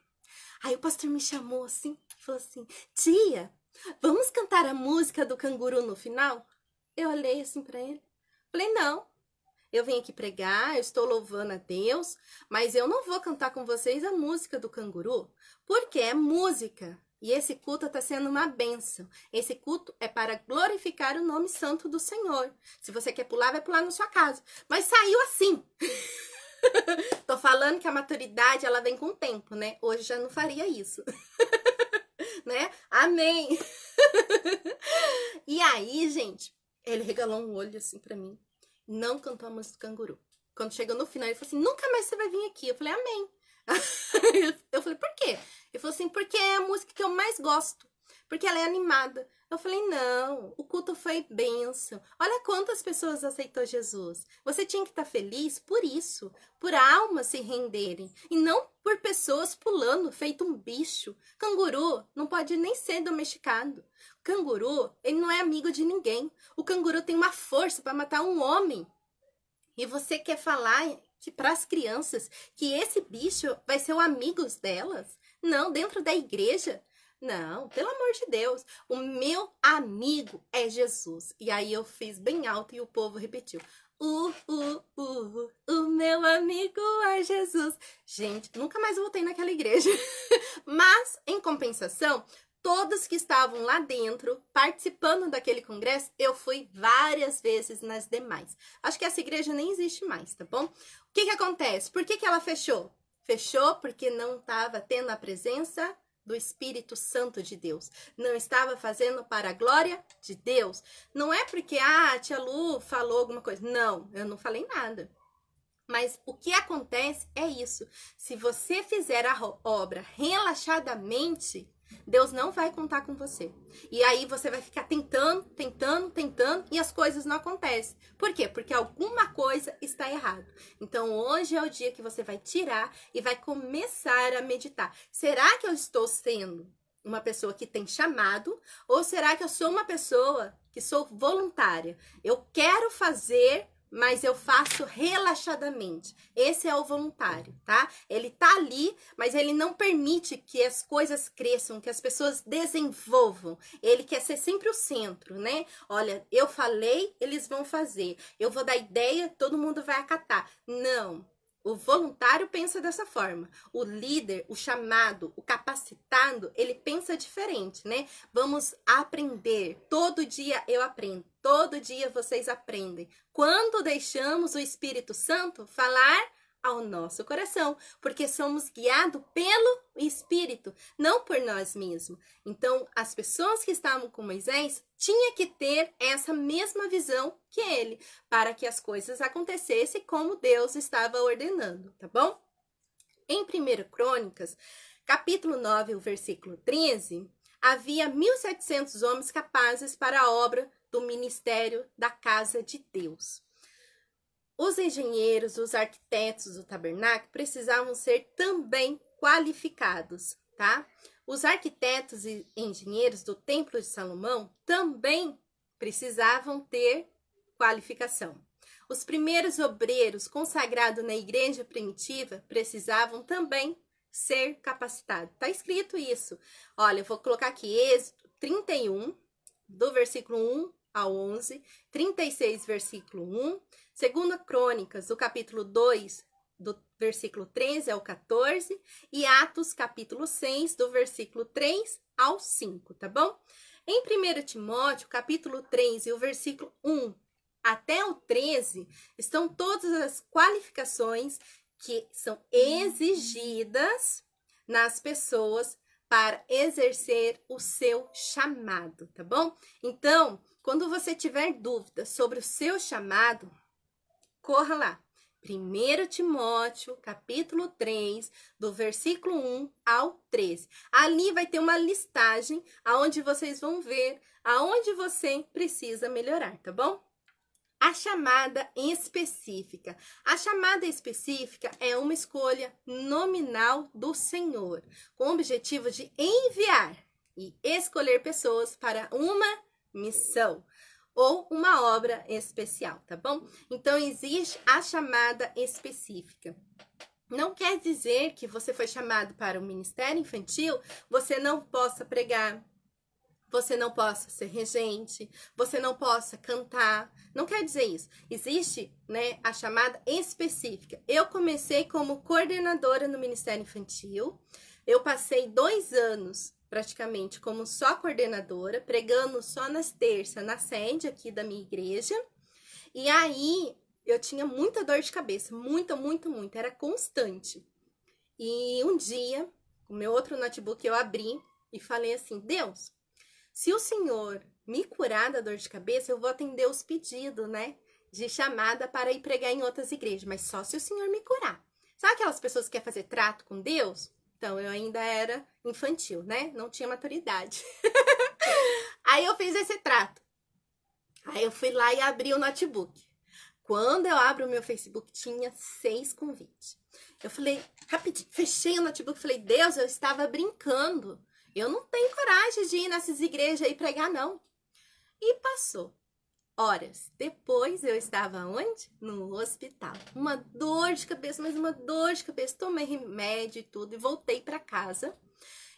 Aí o pastor me chamou assim, falou assim, tia, vamos cantar a música do canguru no final? Eu olhei assim pra ele. Falei, não. Eu vim aqui pregar, eu estou louvando a Deus, mas eu não vou cantar com vocês a música do canguru, porque é música E esse culto está sendo uma bênção. Esse culto é para glorificar o nome santo do Senhor. Se você quer pular, vai pular na sua casa. Mas saiu assim. Tô falando que a maturidade, ela vem com o tempo, né? Hoje já não faria isso. Né? Amém. E aí, gente, ele regalou um olho assim pra mim. Não cantou a música do Canguru. Quando chegou no final, ele falou assim, nunca mais você vai vir aqui. Eu falei, amém. Eu falei, por quê? Ele falou assim, porque é a música que eu mais gosto. Porque ela é animada. Eu falei, não, o culto foi bênção. Olha quantas pessoas aceitou Jesus. Você tinha que estar feliz por isso, por almas se renderem, e não por pessoas pulando feito um bicho. Canguru não pode nem ser domesticado. Canguru, ele não é amigo de ninguém. O canguru tem uma força para matar um homem. E você quer falar que para as crianças que esse bicho vai ser o amigo delas? Não, dentro da igreja? Não, pelo amor de Deus, o meu amigo é Jesus. E aí eu fiz bem alto e o povo repetiu. O meu amigo é Jesus. Gente, nunca mais voltei naquela igreja. Mas, em compensação, todos que estavam lá dentro, participando daquele congresso, eu fui várias vezes nas demais. Acho que essa igreja nem existe mais, tá bom? O que que acontece? Por que que ela fechou? Fechou porque não estava tendo a presença do Espírito Santo de Deus. Não estava fazendo para a glória de Deus. Não é porque a tia Lu falou alguma coisa. Não, eu não falei nada. Mas o que acontece é isso. Se você fizer a obra relaxadamente, Deus não vai contar com você. E aí você vai ficar tentando, e as coisas não acontecem. Por quê? Porque alguma coisa está errada. Então hoje é o dia que você vai tirar e vai começar a meditar. Será que eu estou sendo uma pessoa que tem chamado? Ou será que eu sou uma pessoa que sou voluntária? Eu quero fazer, mas eu faço relaxadamente. Esse é o voluntário, tá? Ele tá ali, mas ele não permite que as coisas cresçam, que as pessoas desenvolvam. Ele quer ser sempre o centro, né? Olha, eu falei, eles vão fazer. Eu vou dar ideia, todo mundo vai acatar. Não. O voluntário pensa dessa forma. O líder, o chamado, o capacitado, ele pensa diferente, né? Vamos aprender. Todo dia eu aprendo. Todo dia vocês aprendem. Quando deixamos o Espírito Santo falar ao nosso coração, porque somos guiados pelo Espírito, não por nós mesmos. Então, as pessoas que estavam com Moisés tinham que ter essa mesma visão que ele, para que as coisas acontecessem como Deus estava ordenando, tá bom? Em 1 Crônicas, capítulo 9, o versículo 13, havia 1.700 homens capazes para a obra do ministério da casa de Deus. Os engenheiros, os arquitetos do tabernáculo precisavam ser também qualificados, tá? Os arquitetos e engenheiros do Templo de Salomão também precisavam ter qualificação. Os primeiros obreiros consagrados na igreja primitiva precisavam também ser capacitados. Tá escrito isso. Olha, eu vou colocar aqui Êxodo 31, do versículo 1 ao 11, 36, versículo 1, 2 Crônicas, do capítulo 2, do versículo 13 ao 14, e Atos, capítulo 6, do versículo 3 ao 5, tá bom? Em 1 Timóteo, capítulo 3, e o versículo 1 até o 13, estão todas as qualificações que são exigidas nas pessoas para exercer o seu chamado, tá bom? Então, quando você tiver dúvida sobre o seu chamado, corra lá. 1 Timóteo, capítulo 3, do versículo 1 ao 13. Ali vai ter uma listagem aonde vocês vão ver aonde você precisa melhorar, tá bom? A chamada específica. A chamada específica é uma escolha nominal do Senhor, com o objetivo de enviar e escolher pessoas para uma missão ou uma obra especial, tá bom? Então, existe a chamada específica. Não quer dizer que você foi chamado para o ministério infantil, você não possa pregar, você não possa ser regente, você não possa cantar. Não quer dizer isso. Existe, né, a chamada específica. Eu comecei como coordenadora no Ministério Infantil. Eu passei 2 anos praticamente como só coordenadora, pregando só nas terças, na sede aqui da minha igreja. E aí eu tinha muita dor de cabeça, muita, era constante. E um dia, o meu outro notebook eu abri e falei assim: Deus, se o Senhor me curar da dor de cabeça, eu vou atender os pedidos, né, de chamada para ir pregar em outras igrejas, mas só se o Senhor me curar. Sabe aquelas pessoas que querem fazer trato com Deus? Então, eu ainda era infantil, né? Não tinha maturidade. Aí eu fiz esse trato. Aí eu fui lá e abri o notebook. Quando eu abro o meu Facebook, tinha 6 convites. Eu falei, rapidinho, fechei o notebook, falei, Deus, eu estava brincando. Eu não tenho coragem de ir nessas igrejas aí pregar, não. E passou. Horas depois, eu estava onde? No hospital. Uma dor de cabeça, mas uma dor de cabeça. Tomei remédio e tudo e voltei para casa.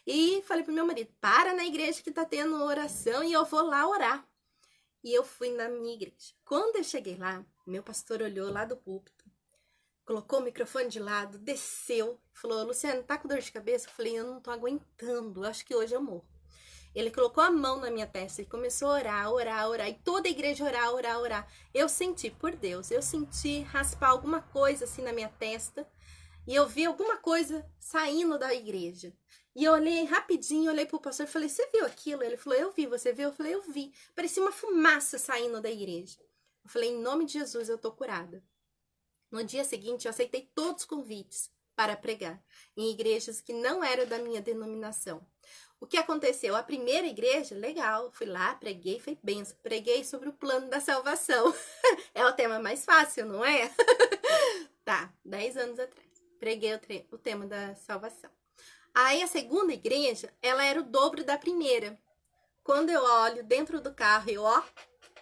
E falei pro meu marido, para na igreja que tá tendo oração e eu vou lá orar. E eu fui na minha igreja. Quando eu cheguei lá, meu pastor olhou lá do púlpito, colocou o microfone de lado, desceu, falou, Luciana, tá com dor de cabeça? Eu falei, eu não tô aguentando, acho que hoje eu morro. Ele colocou a mão na minha testa e começou a orar, e toda a igreja orar. Eu senti, por Deus, eu senti raspar alguma coisa assim na minha testa e eu vi alguma coisa saindo da igreja. E eu olhei rapidinho, olhei pro pastor e falei, você viu aquilo? Ele falou, eu vi, você viu? Eu falei, eu vi. Parecia uma fumaça saindo da igreja. Eu falei, em nome de Jesus, eu tô curada. No dia seguinte, eu aceitei todos os convites para pregar em igrejas que não eram da minha denominação. O que aconteceu? A primeira igreja, legal, fui lá, preguei, foi benção. Preguei sobre o plano da salvação. É o tema mais fácil, não é? Tá, 10 anos atrás. Preguei o tema da salvação. Aí a segunda igreja, ela era o dobro da primeira. Quando eu olho dentro do carro, eu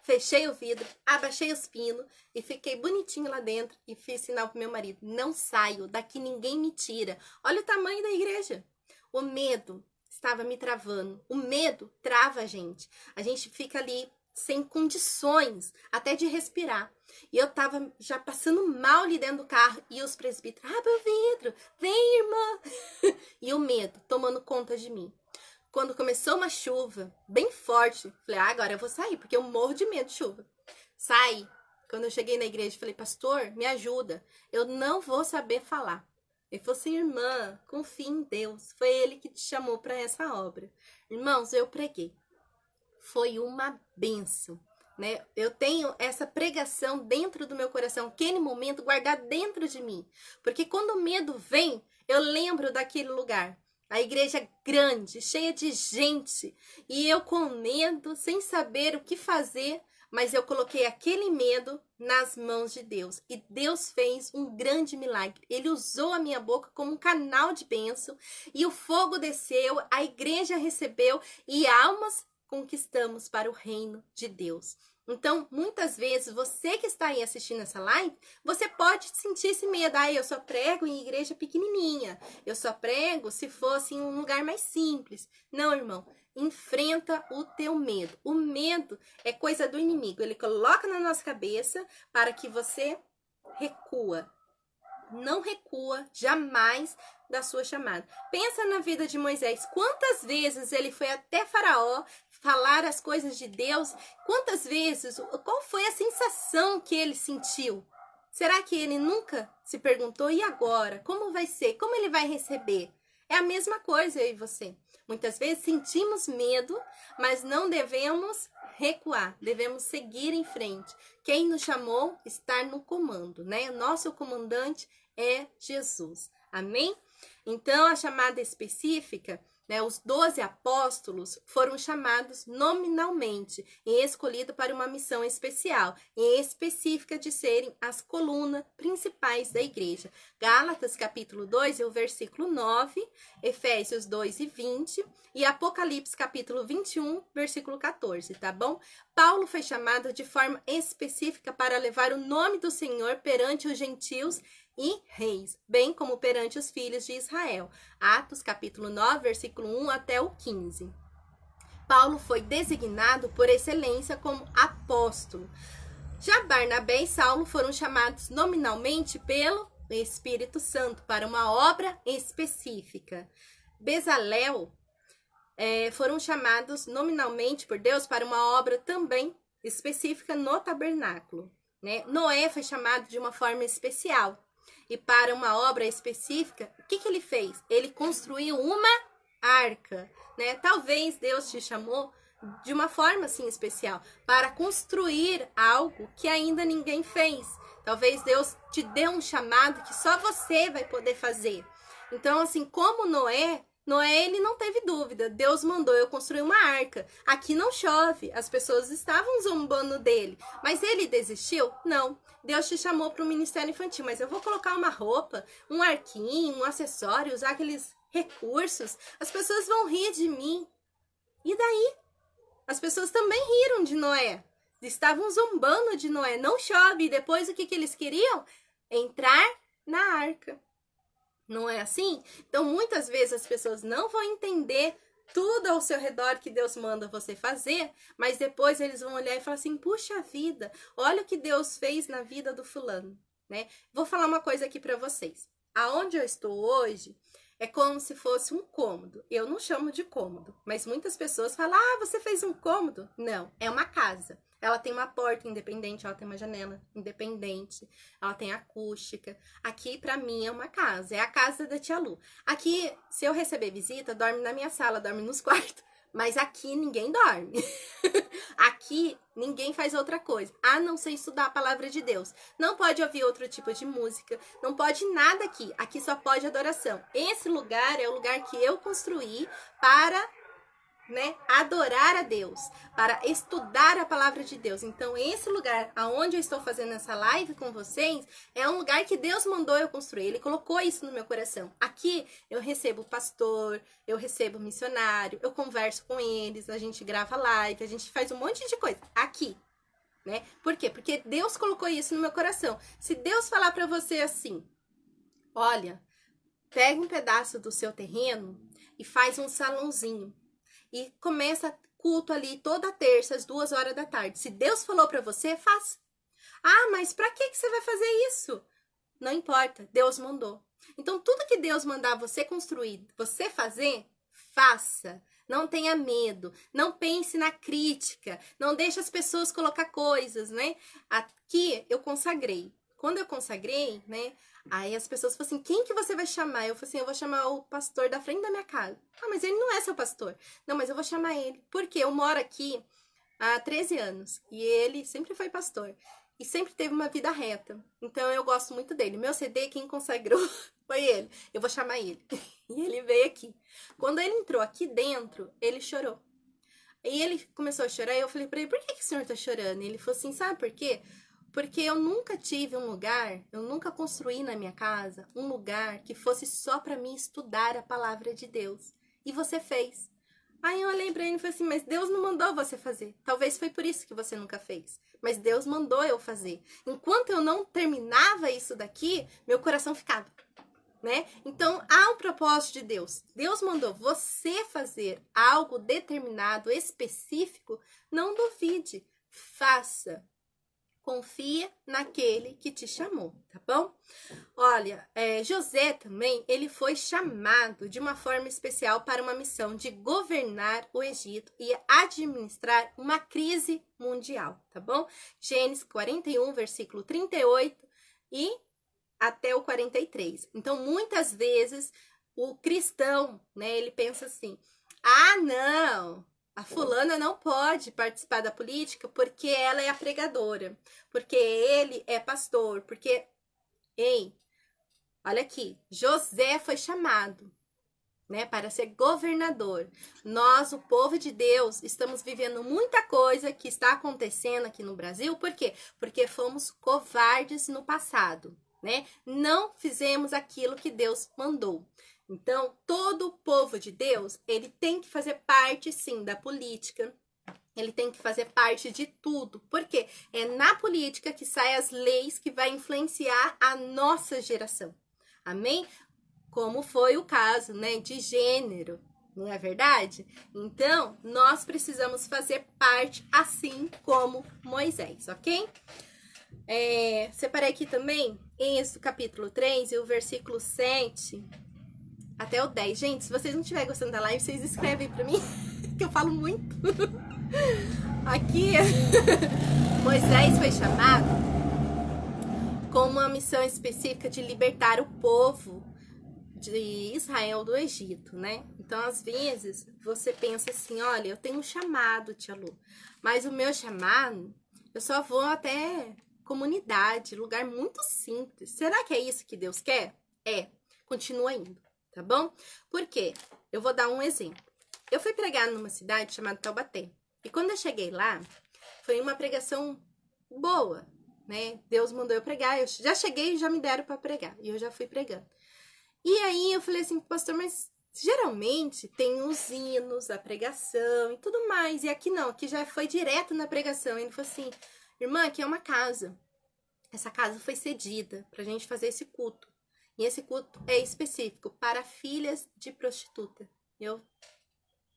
fechei o vidro, abaixei os pinos e fiquei bonitinho lá dentro e fiz sinal pro meu marido, não saio, daqui ninguém me tira. Olha o tamanho da igreja. O medo estava me travando. O medo trava a gente. A gente fica ali sem condições até de respirar. E eu tava já passando mal ali dentro do carro e os presbíteros, abre o vidro, vem irmã. E o medo tomando conta de mim. Quando começou uma chuva bem forte, falei, agora eu vou sair, porque eu morro de medo de chuva. Saí. Quando eu cheguei na igreja, falei, pastor, me ajuda. Eu não vou saber falar. Ele falou assim, irmã, confie em Deus. Foi ele que te chamou para essa obra. Irmãos, eu preguei. Foi uma bênção, né? Eu tenho essa pregação dentro do meu coração, aquele momento guardado dentro de mim. Porque quando o medo vem, eu lembro daquele lugar. A igreja grande, cheia de gente. E eu com medo, sem saber o que fazer, mas eu coloquei aquele medo nas mãos de Deus. E Deus fez um grande milagre. Ele usou a minha boca como um canal de bênção. E o fogo desceu, a igreja recebeu e almas conquistamos para o reino de Deus. Então, muitas vezes, você que está aí assistindo essa live, você pode sentir esse medo. Eu só prego em igreja pequenininha. Eu só prego se fosse em um lugar mais simples. Não, irmão. Enfrenta o teu medo. O medo é coisa do inimigo. Ele coloca na nossa cabeça para que você recua. Não recua jamais da sua chamada. Pensa na vida de Moisés. Quantas vezes ele foi até Faraó falar as coisas de Deus? Quantas vezes? Qual foi a sensação que ele sentiu? Será que ele nunca se perguntou, e agora? Como vai ser? Como ele vai receber? É a mesma coisa eu e você. Muitas vezes sentimos medo, mas não devemos recuar, devemos seguir em frente. Quem nos chamou está no comando, né? Nosso comandante é Jesus. Amém? Então, a chamada específica, né, os 12 apóstolos foram chamados nominalmente e escolhidos para uma missão especial e específica de serem as colunas principais da igreja. Gálatas capítulo 2, o versículo 9, Efésios 2 e 20 e Apocalipse capítulo 21, versículo 14, tá bom? Paulo foi chamado de forma específica para levar o nome do Senhor perante os gentios e reis, bem como perante os filhos de Israel. Atos capítulo 9, versículo 1 até o 15. Paulo foi designado por excelência como apóstolo. Já Barnabé e Saulo foram chamados nominalmente pelo Espírito Santo para uma obra específica. Bezalel foram chamados nominalmente por Deus para uma obra também específica no tabernáculo, né? Noé foi chamado de uma forma especial. E para uma obra específica, o que ele fez? Ele construiu uma arca, né? Talvez Deus te chamou de uma forma assim especial para construir algo que ainda ninguém fez. Talvez Deus te dê um chamado que só você vai poder fazer. Então, assim, como Noé, ele não teve dúvida. Deus mandou eu construir uma arca. Aqui não chove. As pessoas estavam zombando dele. Mas ele desistiu? Não. Deus te chamou para o ministério infantil. Mas eu vou colocar uma roupa, um arquinho, um acessório, usar aqueles recursos. As pessoas vão rir de mim. E daí? As pessoas também riram de Noé. Estavam zombando de Noé. Não chove. E depois o que eles queriam? Entrar na arca. Não é assim? Então, muitas vezes as pessoas não vão entender tudo ao seu redor que Deus manda você fazer, mas depois eles vão olhar e falar assim, puxa vida, olha o que Deus fez na vida do fulano, né? Vou falar uma coisa aqui para vocês. Aonde eu estou hoje é como se fosse um cômodo. Eu não chamo de cômodo, mas muitas pessoas falam, ah, você fez um cômodo? Não, é uma casa. Ela tem uma porta independente, ela tem uma janela independente, ela tem acústica. Aqui, pra mim, é uma casa, é a casa da tia Lu. Aqui, se eu receber visita, dorme na minha sala, dorme nos quartos. Mas aqui ninguém dorme. Aqui ninguém faz outra coisa, a não ser estudar a palavra de Deus. Não pode ouvir outro tipo de música, não pode nada aqui. Aqui só pode adoração. Esse lugar é o lugar que eu construí para, né, adorar a Deus, para estudar a palavra de Deus. Então, esse lugar aonde eu estou fazendo essa live com vocês é um lugar que Deus mandou eu construir. Ele colocou isso no meu coração. Aqui eu recebo pastor, eu recebo missionário, eu converso com eles, a gente grava live, a gente faz um monte de coisa aqui, né? Por quê? Porque Deus colocou isso no meu coração. Se Deus falar para você assim, olha, pega um pedaço do seu terreno e faz um salãozinho. E começa culto ali toda terça, às 2h da tarde. Se Deus falou para você, faça. Ah, mas para que você vai fazer isso? Não importa, Deus mandou. Então, tudo que Deus mandar você construir, você fazer, faça. Não tenha medo, não pense na crítica, não deixe as pessoas colocar coisas, né? Aqui eu consagrei. Quando eu consagrei, né? Aí as pessoas falam assim, quem que você vai chamar? Eu falei assim, eu vou chamar o pastor da frente da minha casa. Ah, mas ele não é seu pastor. Não, mas eu vou chamar ele. Porque eu moro aqui há 13 anos. E ele sempre foi pastor. E sempre teve uma vida reta. Então eu gosto muito dele. Meu CD, quem consagrou foi ele. Eu vou chamar ele. E ele veio aqui. Quando ele entrou aqui dentro, ele chorou. E ele começou a chorar e eu falei pra ele, por que o senhor tá chorando? E ele falou assim, sabe por quê? Porque eu nunca tive um lugar, eu nunca construí na minha casa um lugar que fosse só para mim estudar a palavra de Deus. E você fez. Aí eu olhei para ele e falei assim, mas Deus não mandou você fazer. Talvez foi por isso que você nunca fez. Mas Deus mandou eu fazer. Enquanto eu não terminava isso daqui, meu coração ficava, né? Então, há um propósito de Deus. Deus mandou você fazer algo determinado, específico. Não duvide, faça. Confia naquele que te chamou, tá bom? Olha, José também, ele foi chamado de uma forma especial para uma missão de governar o Egito e administrar uma crise mundial, tá bom? Gênesis 41, versículo 38 e até o 43. Então, muitas vezes, o cristão, né, ele pensa assim, ah, não, a fulana não pode participar da política porque ela é a pregadora, porque ele é pastor, porque... Ei, olha aqui, José foi chamado, né, para ser governador. Nós, o povo de Deus, estamos vivendo muita coisa que está acontecendo aqui no Brasil. Por quê? Porque fomos covardes no passado, né? Não fizemos aquilo que Deus mandou. Então, todo o povo de Deus, ele tem que fazer parte, sim, da política. Ele tem que fazer parte de tudo. Por quê? É na política que saem as leis que vai influenciar a nossa geração. Amém? Como foi o caso, né, de gênero. Não é verdade? Então, nós precisamos fazer parte assim como Moisés, ok? Separei aqui também Êxodo capítulo 3 e o versículo 7... até o 10. Gente, se vocês não estiverem gostando da live, vocês escrevem pra mim, que eu falo muito. Aqui, Moisés foi chamado com uma missão específica de libertar o povo de Israel do Egito, né? Então, às vezes, você pensa assim, olha, eu tenho um chamado, tia Lu, mas o meu chamado, eu só vou até comunidade, lugar muito simples. Será que é isso que Deus quer? É, continua indo, tá bom? Por quê? Eu vou dar um exemplo. Eu fui pregar numa cidade chamada Taubaté. E quando eu cheguei lá, foi uma pregação boa, né? Deus mandou eu pregar, eu já cheguei e já me deram para pregar. E eu já fui pregando. E aí eu falei assim, pastor, mas geralmente tem os hinos, a pregação e tudo mais. E aqui não, aqui já foi direto na pregação. E ele falou assim, irmã, aqui é uma casa. Essa casa foi cedida pra gente fazer esse culto. E esse culto é específico para filhas de prostituta. Eu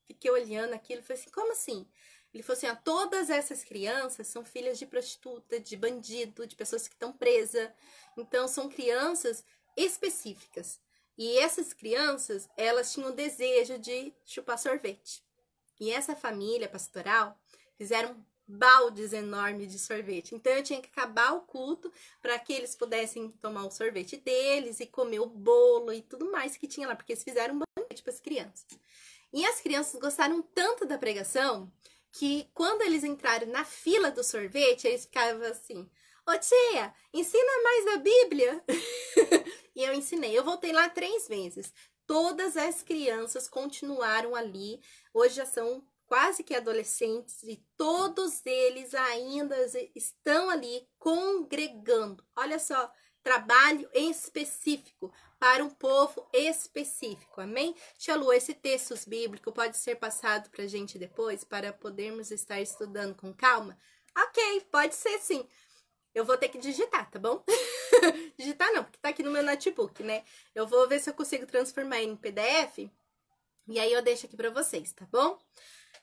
fiquei olhando aquilo e falei assim, como assim? Ele falou assim, ó, todas essas crianças são filhas de prostituta, de bandido, de pessoas que estão presas. Então, são crianças específicas. E essas crianças, elas tinham o desejo de chupar sorvete. E essa família pastoral fizeram baldes enormes de sorvete. Então, eu tinha que acabar o culto para que eles pudessem tomar o sorvete deles e comer o bolo e tudo mais que tinha lá, porque eles fizeram um banquete para as crianças. E as crianças gostaram tanto da pregação que quando eles entraram na fila do sorvete, eles ficavam assim, ô tia, ensina mais da Bíblia. E eu ensinei, eu voltei lá 3 vezes. Todas as crianças continuaram ali, hoje já são quase que adolescentes e todos eles ainda estão ali congregando. Olha só, trabalho específico para um povo específico, amém? Tia Lu, esse texto bíblico pode ser passado para a gente depois, para podermos estar estudando com calma? Ok, pode ser sim. Eu vou ter que digitar, tá bom? Digitar não, porque tá aqui no meu notebook, né? Eu vou ver se eu consigo transformar em PDF e aí eu deixo aqui para vocês, tá bom?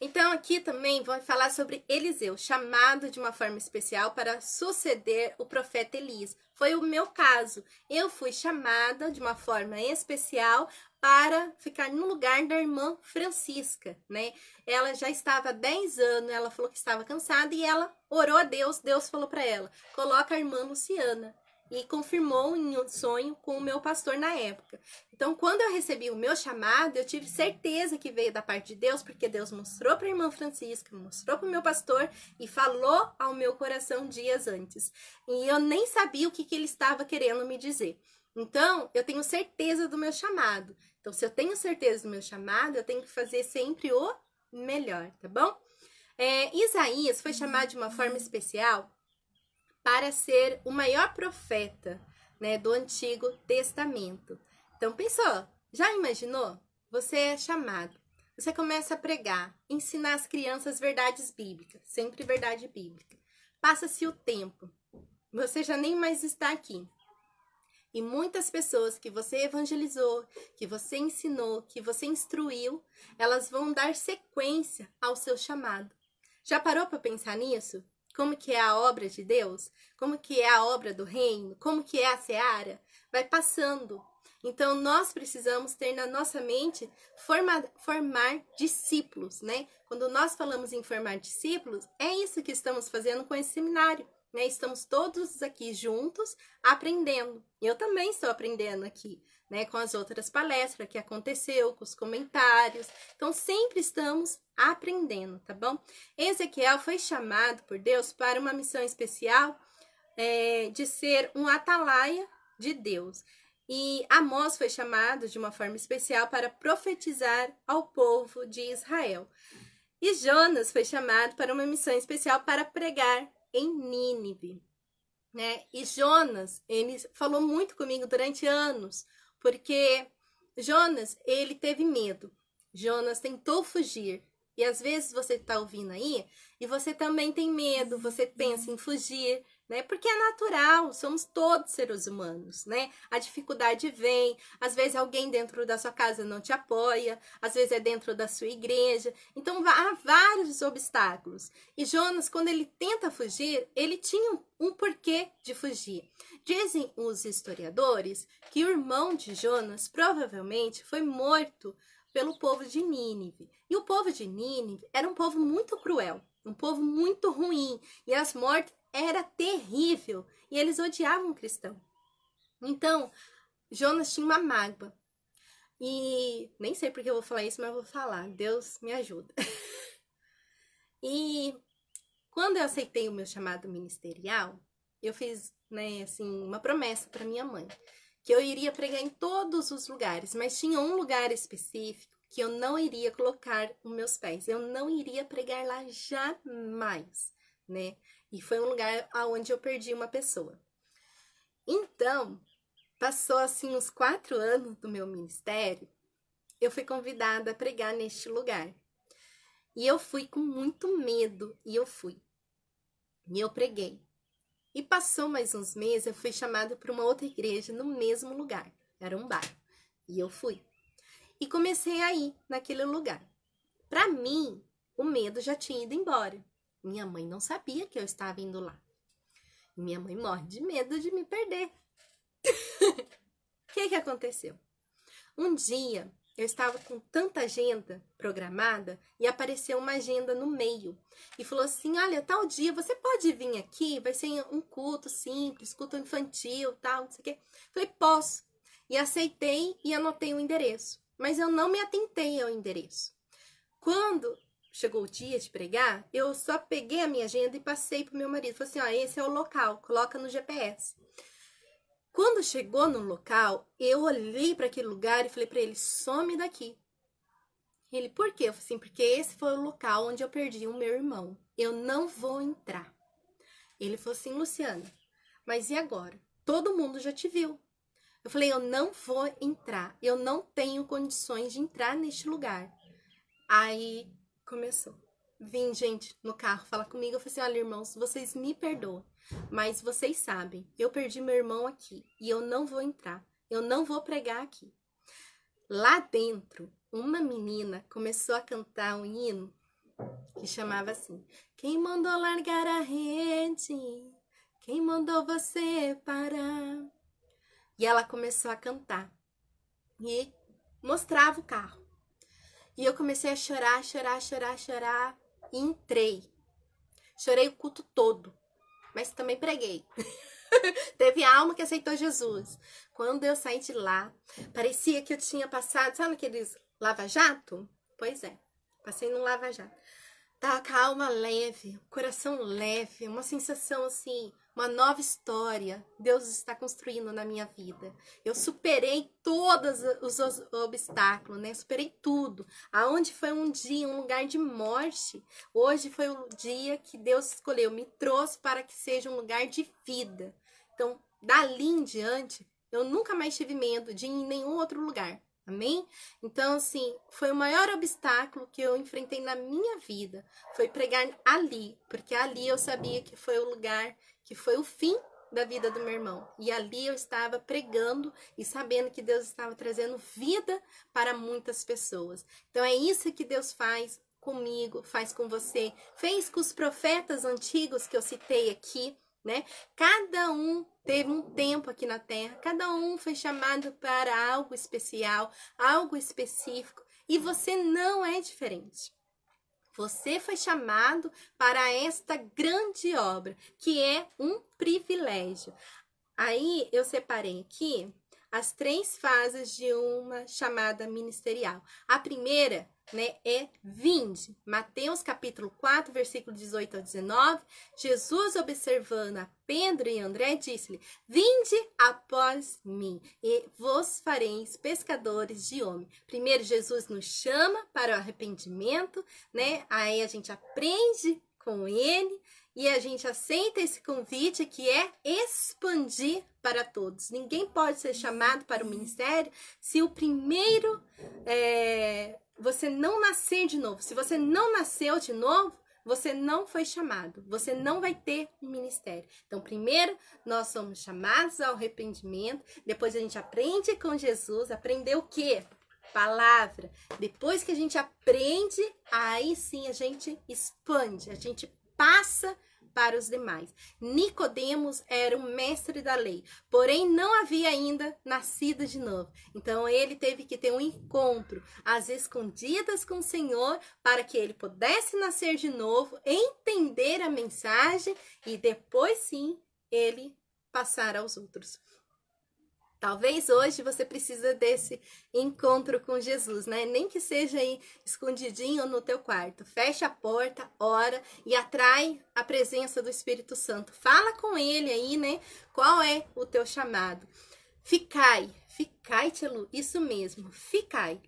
Então, aqui também vou falar sobre Eliseu, chamado de uma forma especial para suceder o profeta Elias. Foi o meu caso. Eu fui chamada de uma forma especial para ficar no lugar da irmã Francisca, né? Ela já estava há 10 anos, ela falou que estava cansada e ela orou a Deus. Deus falou para ela, coloca a irmã Luciana. E confirmou em um sonho com o meu pastor na época. Então, quando eu recebi o meu chamado, eu tive certeza que veio da parte de Deus, porque Deus mostrou para a irmã Francisca, mostrou para o meu pastor e falou ao meu coração dias antes. E eu nem sabia o que ele estava querendo me dizer. Então, eu tenho certeza do meu chamado. Então, se eu tenho certeza do meu chamado, eu tenho que fazer sempre o melhor, tá bom? Isaías foi chamado de uma forma especial para ser o maior profeta, né, do Antigo Testamento. Então, pensou? Já imaginou? Você é chamado. Você começa a pregar, ensinar as crianças verdades bíblicas. Sempre verdade bíblica. Passa-se o tempo. Você já nem mais está aqui. E muitas pessoas que você evangelizou, que você ensinou, que você instruiu, elas vão dar sequência ao seu chamado. Já parou para pensar nisso? Como que é a obra de Deus? Como que é a obra do reino? Como que é a seara? Vai passando. Então, nós precisamos ter na nossa mente formar discípulos, né? Quando nós falamos em formar discípulos, é isso que estamos fazendo com esse seminário, né? Estamos todos aqui juntos aprendendo. Eu também estou aprendendo aqui, né? Com as outras palestras que aconteceu, com os comentários. Então, sempre estamos aprendendo, tá bom? Ezequiel foi chamado por Deus para uma missão especial de ser um atalaia de Deus. E Amós foi chamado de uma forma especial para profetizar ao povo de Israel. E Jonas foi chamado para uma missão especial para pregar em Nínive, né? E Jonas, ele falou muito comigo durante anos, porque Jonas, ele teve medo. Jonas tentou fugir. E às vezes você está ouvindo aí e você também tem medo, você pensa em fugir, né? Porque é natural, somos todos seres humanos, né? A dificuldade vem, às vezes alguém dentro da sua casa não te apoia, às vezes é dentro da sua igreja, então há vários obstáculos. E Jonas, quando ele tenta fugir, ele tinha um porquê de fugir. Dizem os historiadores que o irmão de Jonas provavelmente foi morto pelo povo de Nínive. E o povo de Nínive era um povo muito cruel, um povo muito ruim, e as mortes era terrível, e eles odiavam o cristão. Então, Jonas tinha uma mágoa. E nem sei porque eu vou falar isso, mas eu vou falar. Deus me ajuda. E quando eu aceitei o meu chamado ministerial, eu fiz, né, assim, uma promessa para minha mãe, que eu iria pregar em todos os lugares, mas tinha um lugar específico que eu não iria colocar os meus pés. Eu não iria pregar lá jamais, né? E foi um lugar onde eu perdi uma pessoa. Então, passou assim uns 4 anos do meu ministério, eu fui convidada a pregar neste lugar. E eu fui com muito medo, e eu fui. E eu preguei. E passou mais uns meses, eu fui chamada para uma outra igreja no mesmo lugar. Era um bairro. E eu fui. E comecei a ir naquele lugar. Para mim, o medo já tinha ido embora. Minha mãe não sabia que eu estava indo lá. E minha mãe morre de medo de me perder. O que aconteceu? Um dia, eu estava com tanta agenda programada e apareceu uma agenda no meio. E falou assim, olha, tal dia você pode vir aqui, vai ser um culto simples, culto infantil, tal, não sei o quê. Falei, posso. E aceitei e anotei o endereço. Mas eu não me atentei ao endereço. Quando chegou o dia de pregar, eu só peguei a minha agenda e passei pro meu marido. Falei assim, ó, esse é o local, coloca no GPS. Quando chegou no local, eu olhei para aquele lugar e falei para ele, some daqui. Ele, por quê? Eu falei assim, porque esse foi o local onde eu perdi o meu irmão. Eu não vou entrar. Ele falou assim, Luciana, mas e agora? Todo mundo já te viu. Eu falei, eu não vou entrar. Eu não tenho condições de entrar neste lugar. Aí começou. Vim, gente, no carro falar comigo. Eu falei assim, olha, irmãos, vocês me perdoam. Mas vocês sabem, eu perdi meu irmão aqui. E eu não vou entrar. Eu não vou pregar aqui. Lá dentro, uma menina começou a cantar um hino que chamava assim, quem mandou largar a rede? Quem mandou você parar? E ela começou a cantar. E mostrava o carro. E eu comecei a chorar, chorar, chorar, chorar. E entrei. Chorei o culto todo. Mas também preguei. Teve alma que aceitou Jesus. Quando eu saí de lá, parecia que eu tinha passado, sabe aqueles lava-jato? Pois é, passei num lava-jato. Tava com a alma leve, coração leve, uma sensação assim, uma nova história. Deus está construindo na minha vida. Eu superei todos os obstáculos, né? Superei tudo. Aonde foi um dia, um lugar de morte, hoje foi o dia que Deus escolheu, me trouxe para que seja um lugar de vida. Então, dali em diante, eu nunca mais tive medo de ir em nenhum outro lugar. Amém? Então, assim, foi o maior obstáculo que eu enfrentei na minha vida. Foi pregar ali, porque ali eu sabia que foi o lugar, que foi o fim da vida do meu irmão. E ali eu estava pregando e sabendo que Deus estava trazendo vida para muitas pessoas. Então, é isso que Deus faz comigo, faz com você, fez com os profetas antigos que eu citei aqui, né? Cada um teve um tempo aqui na Terra, cada um foi chamado para algo especial, algo específico, e você não é diferente. Você foi chamado para esta grande obra, que é um privilégio. Aí eu separei aqui as 3 fases de uma chamada ministerial. A primeira, né, é vinde. Mateus capítulo 4, versículo 18 ao 19. Jesus, observando a Pedro e André, disse-lhe, vinde após mim e vos fareis pescadores de homem. Primeiro, Jesus nos chama para o arrependimento, né? Aí a gente aprende com ele e a gente aceita esse convite que é expandir para todos. Ninguém pode ser chamado para o ministério se o primeiro você não nascer de novo. Se você não nasceu de novo, você não foi chamado, você não vai ter um ministério. Então, primeiro, nós somos chamados ao arrependimento, depois a gente aprende com Jesus, aprender o quê? Palavra. Depois que a gente aprende, aí sim a gente expande, a gente passa para os demais. Nicodemos era o mestre da lei, porém não havia ainda nascido de novo. Então ele teve que ter um encontro às escondidas com o Senhor para que ele pudesse nascer de novo, entender a mensagem e depois sim ele passar aos outros. Talvez hoje você precisa desse encontro com Jesus, né? Nem que seja aí escondidinho no teu quarto. Fecha a porta, ora e atrai a presença do Espírito Santo. Fala com ele aí, né? Qual é o teu chamado? Ficai, Telu, isso mesmo, ficai.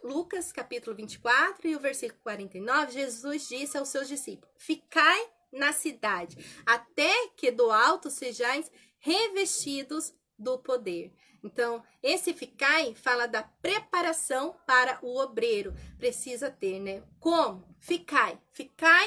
Lucas capítulo 24 e o versículo 49, Jesus disse aos seus discípulos, ficai na cidade, até que do alto sejais revestidos do poder. Então, esse ficai fala da preparação para o obreiro. Precisa ter, né? Como? Ficai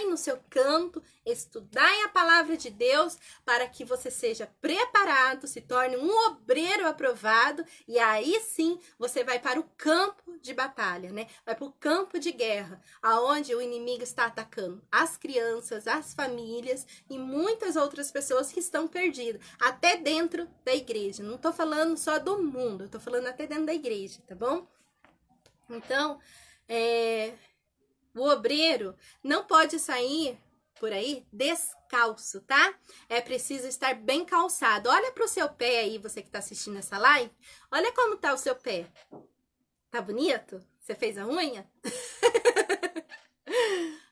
no seu canto, estudai a palavra de Deus para que você seja preparado, se torne um obreiro aprovado e aí sim você vai para o campo de batalha, né? Vai para o campo de guerra, aonde o inimigo está atacando as crianças, as famílias e muitas outras pessoas que estão perdidas, até dentro da igreja. Não tô falando só do mundo, eu tô falando até dentro da igreja, tá bom? Então, o obreiro não pode sair por aí descalço, tá? É preciso estar bem calçado. Olha pro seu pé aí, você que tá assistindo essa live. Olha como tá o seu pé. Tá bonito? Você fez a unha?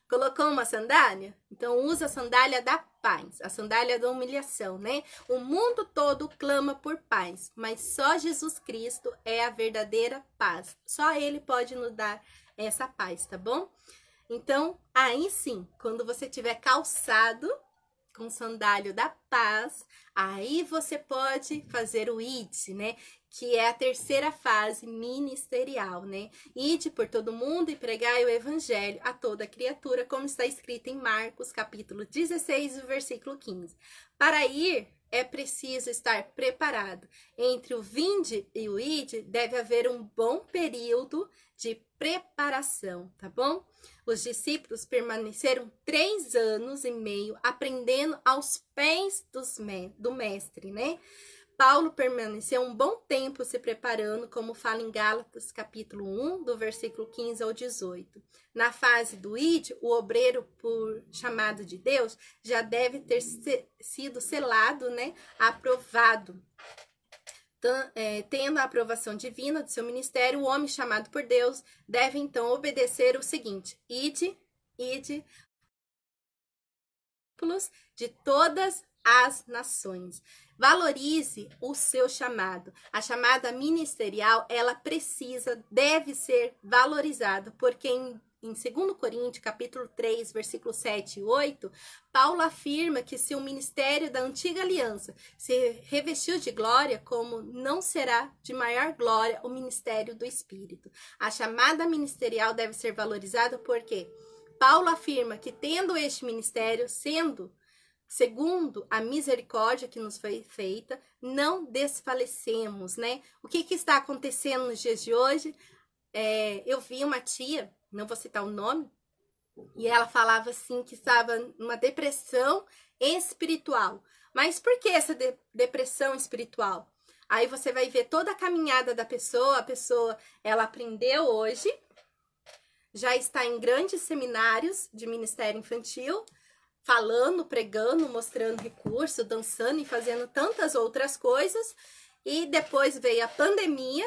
Colocou uma sandália? Então usa a sandália da paz, a sandália da humilhação, né? O mundo todo clama por paz, mas só Jesus Cristo é a verdadeira paz. Só Ele pode nos dar essa paz, tá bom? Então, aí sim, quando você tiver calçado com sandália da paz, aí você pode fazer o ide, né? Que é a terceira fase ministerial, né? Ide por todo mundo e pregai o evangelho a toda criatura, como está escrito em Marcos, capítulo 16, versículo 15. Para ir, é preciso estar preparado. Entre o vinde e o ide, deve haver um bom período de preparação, tá bom? Os discípulos permaneceram 3 anos e meio aprendendo aos pés do mestre, né? Paulo permaneceu um bom tempo se preparando, como fala em Gálatas, capítulo 1, do versículo 15 ao 18. Na fase do id, o obreiro, por chamado de Deus, já deve ter sido selado, né? Aprovado. Tendo a aprovação divina do seu ministério, o homem chamado por Deus deve, então, obedecer o seguinte: ide, de todas as nações. Valorize o seu chamado. A chamada ministerial, ela deve ser valorizada, porque em 2 Coríntios, capítulo 3, versículo 7 e 8, Paulo afirma que se o ministério da antiga aliança se revestiu de glória, como não será de maior glória o ministério do Espírito. A chamada ministerial deve ser valorizada porque Paulo afirma que tendo este ministério, sendo segundo a misericórdia que nos foi feita, não desfalecemos, né? O que está acontecendo nos dias de hoje? Eu vi uma tia, não vou citar o nome, e ela falava assim que estava numa depressão espiritual. Mas por que essa depressão espiritual? Aí você vai ver toda a caminhada da pessoa, a pessoa, ela aprendeu hoje, já está em grandes seminários de ministério infantil, falando, pregando, mostrando recurso, dançando e fazendo tantas outras coisas. E depois veio a pandemia,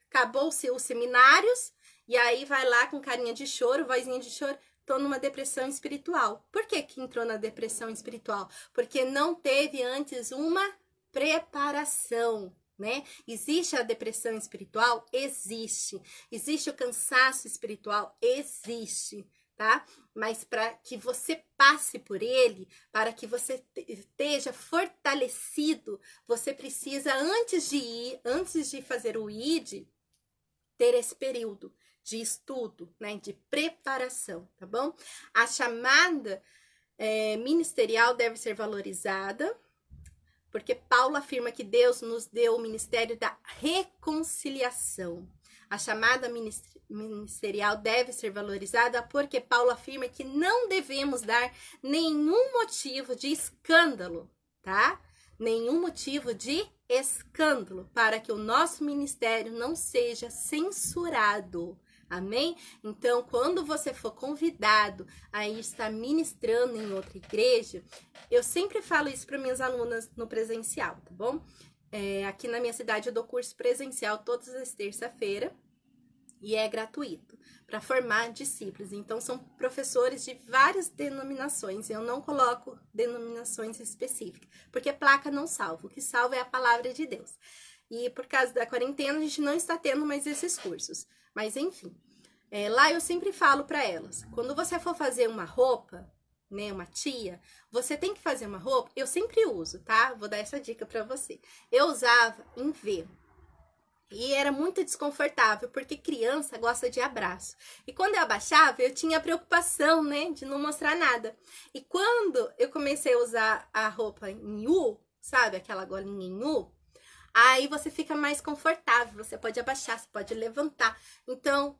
acabou-se os seminários, e aí vai lá com carinha de choro, vozinha de choro, tô numa depressão espiritual. Por que entrou na depressão espiritual? Porque não teve antes uma preparação, né? Existe a depressão espiritual? Existe. Existe o cansaço espiritual? Existe. Tá? Mas para que você passe por ele, para que você esteja fortalecido, você precisa, antes de fazer o id, ter esse período de estudo, né, de preparação, tá bom? A chamada ministerial deve ser valorizada, porque Paulo afirma que Deus nos deu o ministério da reconciliação. A chamada ministerial deve ser valorizada porque Paulo afirma que não devemos dar nenhum motivo de escândalo, tá? Nenhum motivo de escândalo para que o nosso ministério não seja censurado. Amém? Então, quando você for convidado a estar ministrando em outra igreja, eu sempre falo isso para minhas alunas no presencial, tá bom? Aqui na minha cidade eu dou curso presencial todas as terças-feiras e é gratuito para formar discípulos. Então, são professores de várias denominações. Eu não coloco denominações específicas, porque placa não salva. O que salva é a palavra de Deus. E por causa da quarentena, a gente não está tendo mais esses cursos. Mas, enfim, lá eu sempre falo para elas, quando você for fazer uma roupa, né, uma tia, você tem que fazer uma roupa, eu sempre uso, tá? Vou dar essa dica para você. Eu usava em V. E era muito desconfortável, porque criança gosta de abraço. E quando eu abaixava, eu tinha a preocupação, né, de não mostrar nada. E quando eu comecei a usar a roupa em U, sabe, aquela golinha em U, aí você fica mais confortável, você pode abaixar, você pode levantar. Então,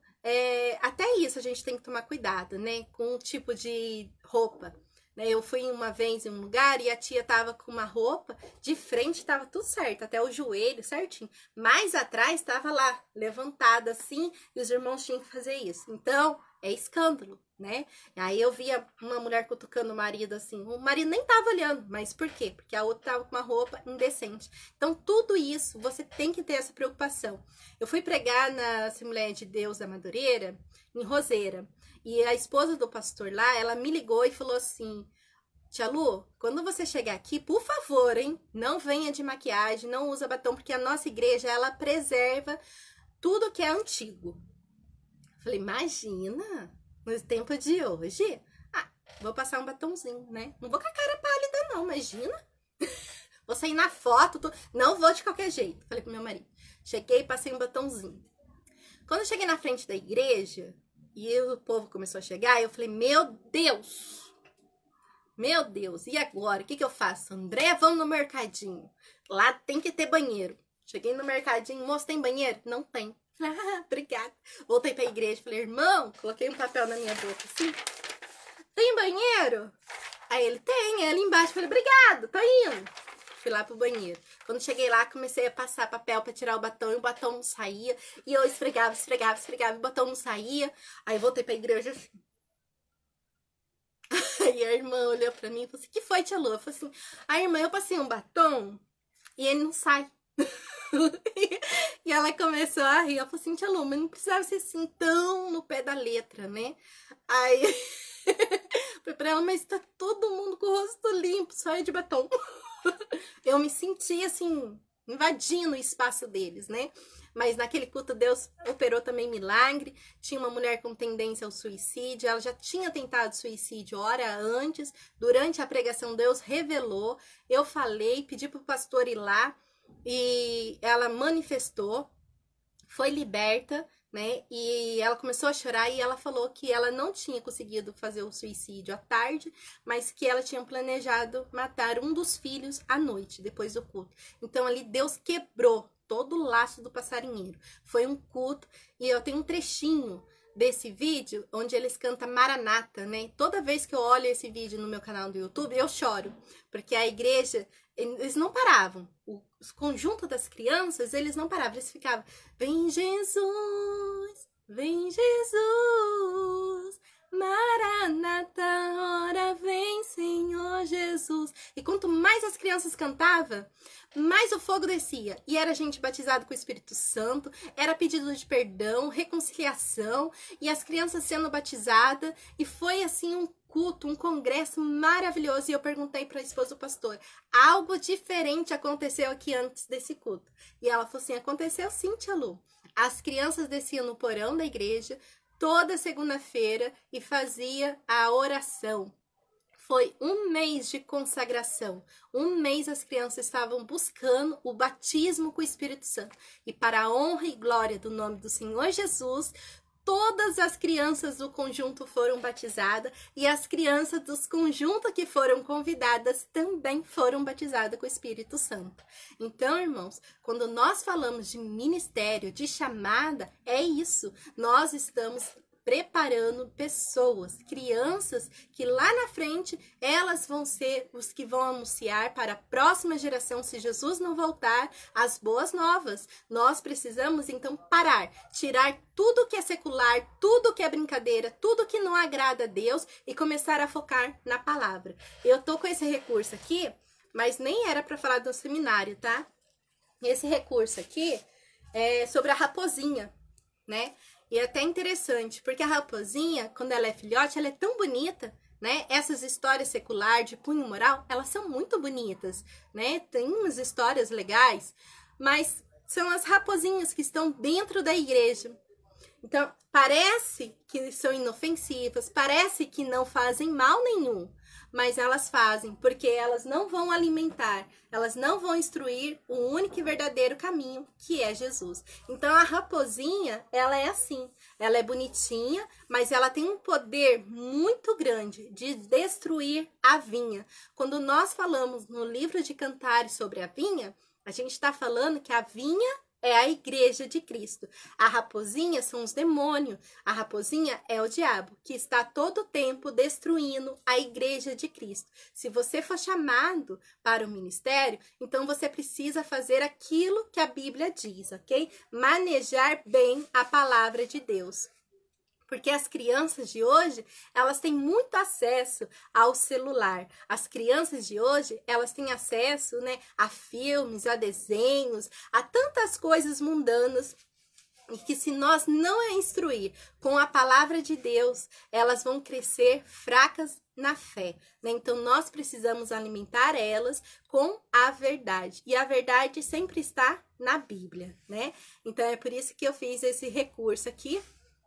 até isso a gente tem que tomar cuidado, né, com o tipo de roupa. Eu fui uma vez em um lugar e a tia tava com uma roupa, de frente tava tudo certo, até o joelho certinho. Mais atrás tava lá, levantada assim, e os irmãos tinham que fazer isso. Então, é escândalo, né? Aí eu via uma mulher cutucando o marido assim, o marido nem tava olhando, mas por quê? Porque a outra tava com uma roupa indecente. Então, tudo isso, você tem que ter essa preocupação. Eu fui pregar na Assembleia de Deus da Madureira, em Roseira. E a esposa do pastor lá, ela me ligou e falou assim, tia Lu, quando você chegar aqui, por favor, hein, não venha de maquiagem, não usa batom, porque a nossa igreja, ela preserva tudo que é antigo. Falei, imagina, no tempo de hoje, vou passar um batomzinho, né? Não vou com a cara pálida não, imagina. Vou sair na foto, não vou de qualquer jeito. Falei pro meu marido. Cheguei e passei um batomzinho. Quando eu cheguei na frente da igreja, e o povo começou a chegar, eu falei, meu Deus, e agora? O que eu faço? André, vamos no mercadinho. Lá tem que ter banheiro. Cheguei no mercadinho, moço, tem banheiro? Não tem. Falei, obrigada. Voltei pra igreja, falei, irmão, coloquei um papel na minha boca assim. Tem banheiro? Aí ele, tem, é ali embaixo. Falei, obrigado, tô indo. Fui lá pro banheiro. Quando cheguei lá, comecei a passar papel pra tirar o batom, e o batom não saía. E eu esfregava, e o batom não saía. Aí voltei pra igreja assim. Aí a irmã olhou pra mim e falou assim, que foi, tia Lu? Eu falei assim, irmã, eu passei um batom e ele não sai. E ela começou a rir. Ela falou assim, tia Lu, mas não precisava ser assim tão no pé da letra, né? Aí foi pra ela, mas tá todo mundo com o rosto limpo, só é de batom. Eu me senti assim, invadindo o espaço deles, né? Mas naquele culto Deus operou também milagre. Tinha uma mulher com tendência ao suicídio. Ela já tinha tentado suicídio hora antes. Durante a pregação Deus revelou. Eu falei, pedi pro pastor ir lá. E ela manifestou. Foi liberta, né? E ela começou a chorar e ela falou que ela não tinha conseguido fazer o suicídio à tarde, mas que ela tinha planejado matar um dos filhos à noite, depois do culto. Então ali Deus quebrou todo o laço do passarinheiro. Foi um culto e eu tenho um trechinho desse vídeo onde eles cantam Maranata, né? Toda vez que eu olho esse vídeo no meu canal do YouTube, eu choro, porque a igreja, eles não paravam. O conjunto das crianças, eles não paravam, eles ficavam, vem Jesus, Maranata, ora vem Senhor Jesus. E quanto mais as crianças cantavam, mais o fogo descia. E era gente batizada com o Espírito Santo, era pedido de perdão, reconciliação, e as crianças sendo batizadas, e foi assim um culto, um congresso maravilhoso. E eu perguntei para a esposa do pastor, algo diferente aconteceu aqui antes desse culto? E ela falou assim, aconteceu sim, tia Lu. As crianças desciam no porão da igreja toda segunda-feira e fazia a oração. Foi um mês de consagração. Um mês as crianças estavam buscando o batismo com o Espírito Santo. E para a honra e glória do nome do Senhor Jesus, todas as crianças do conjunto foram batizadas e as crianças dos conjuntos que foram convidadas também foram batizadas com o Espírito Santo. Então, irmãos, quando nós falamos de ministério, de chamada, é isso. Nós estamos preparando pessoas, crianças, que lá na frente elas vão ser os que vão anunciar para a próxima geração, se Jesus não voltar, as boas novas. Nós precisamos então parar, tirar tudo que é secular, tudo que é brincadeira, tudo que não agrada a Deus e começar a focar na palavra. Eu tô com esse recurso aqui, mas nem era para falar do seminário, tá? Esse recurso aqui é sobre a raposinha, né? E é até interessante, porque a raposinha, quando ela é filhote, ela é tão bonita, né? Essas histórias secular de cunho moral, elas são muito bonitas, né? Tem umas histórias legais, mas são as raposinhas que estão dentro da igreja. Então, parece que são inofensivas, parece que não fazem mal nenhum, mas elas fazem, porque elas não vão alimentar, elas não vão instruir o único e verdadeiro caminho, que é Jesus. Então, a raposinha, ela é assim, ela é bonitinha, mas ela tem um poder muito grande de destruir a vinha. Quando nós falamos no livro de Cantares sobre a vinha, a gente está falando que a vinha é a igreja de Cristo. A raposinha são os demônios. A raposinha é o diabo, que está todo o tempo destruindo a igreja de Cristo. Se você for chamado para o ministério, então você precisa fazer aquilo que a Bíblia diz, ok? Manejar bem a palavra de Deus. Porque as crianças de hoje, elas têm muito acesso ao celular. As crianças de hoje, elas têm acesso, né, a filmes, a desenhos, a tantas coisas mundanas. E que se nós não a instruir com a palavra de Deus, elas vão crescer fracas na fé, né? Então, nós precisamos alimentar elas com a verdade. E a verdade sempre está na Bíblia, né? Então, é por isso que eu fiz esse recurso aqui,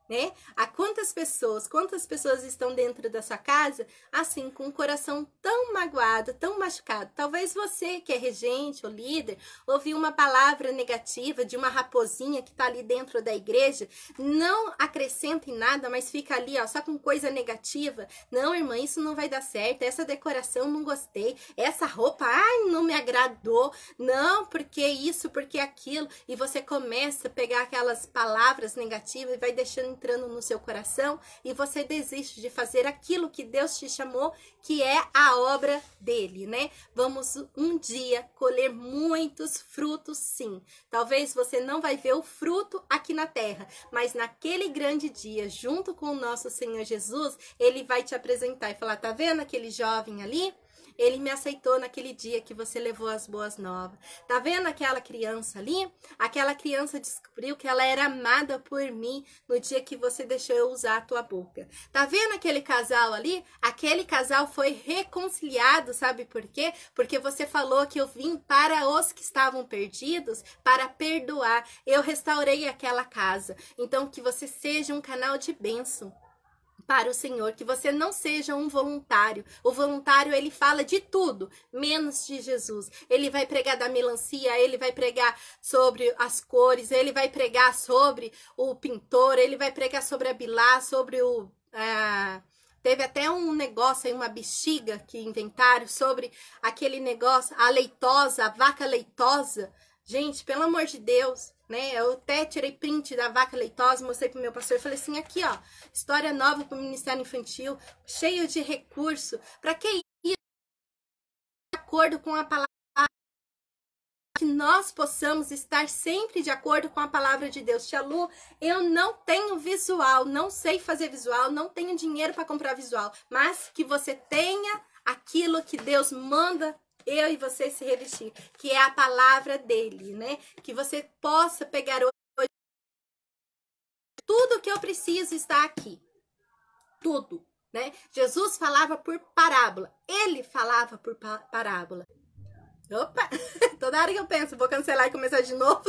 né? A quantas pessoas estão dentro da sua casa, assim, com o coração tão magoado, tão machucado. Talvez você, que é regente ou líder, ouviu uma palavra negativa de uma raposinha que está ali dentro da igreja, não acrescenta em nada, mas fica ali, ó, só com coisa negativa. Não, irmã, isso não vai dar certo, essa decoração não gostei, essa roupa, ai, não me agradou, não, porque isso, porque aquilo, e você começa a pegar aquelas palavras negativas e vai deixando entrando no seu coração e você desiste de fazer aquilo que Deus te chamou, que é a obra dele, né? Vamos um dia colher muitos frutos, sim. Talvez você não vai ver o fruto aqui na terra, mas naquele grande dia, junto com o nosso Senhor Jesus, ele vai te apresentar e falar, tá vendo aquele jovem ali? Ele me aceitou naquele dia que você levou as boas novas. Tá vendo aquela criança ali? Aquela criança descobriu que ela era amada por mim no dia que você deixou eu usar a tua boca. Tá vendo aquele casal ali? Aquele casal foi reconciliado, sabe por quê? Porque você falou que eu vim para os que estavam perdidos, para perdoar. Eu restaurei aquela casa. Então, que você seja um canal de bênção para o Senhor, que você não seja um voluntário. O voluntário, ele fala de tudo, menos de Jesus. Ele vai pregar da melancia, ele vai pregar sobre as cores, ele vai pregar sobre o pintor, ele vai pregar sobre a bilá, sobre o... teve até um negócio aí, uma bexiga que inventaram sobre aquele negócio, a leitosa, a vaca leitosa. Gente, pelo amor de Deus, né? Eu até tirei print da vaca leitosa, mostrei pro meu pastor, falei assim, aqui ó, história nova pro Ministério Infantil, cheio de recurso, para que isso? De acordo com a palavra, que nós possamos estar sempre de acordo com a palavra de Deus. Tia Lu, eu não tenho visual, não sei fazer visual, não tenho dinheiro para comprar visual, mas que você tenha aquilo que Deus manda eu e você se revestir, que é a palavra dele, né? Que você possa pegar hoje tudo que eu preciso está aqui. Tudo, né? Jesus falava por parábola. Ele falava por parábola. Opa! Toda hora que eu penso, vou cancelar e começar de novo,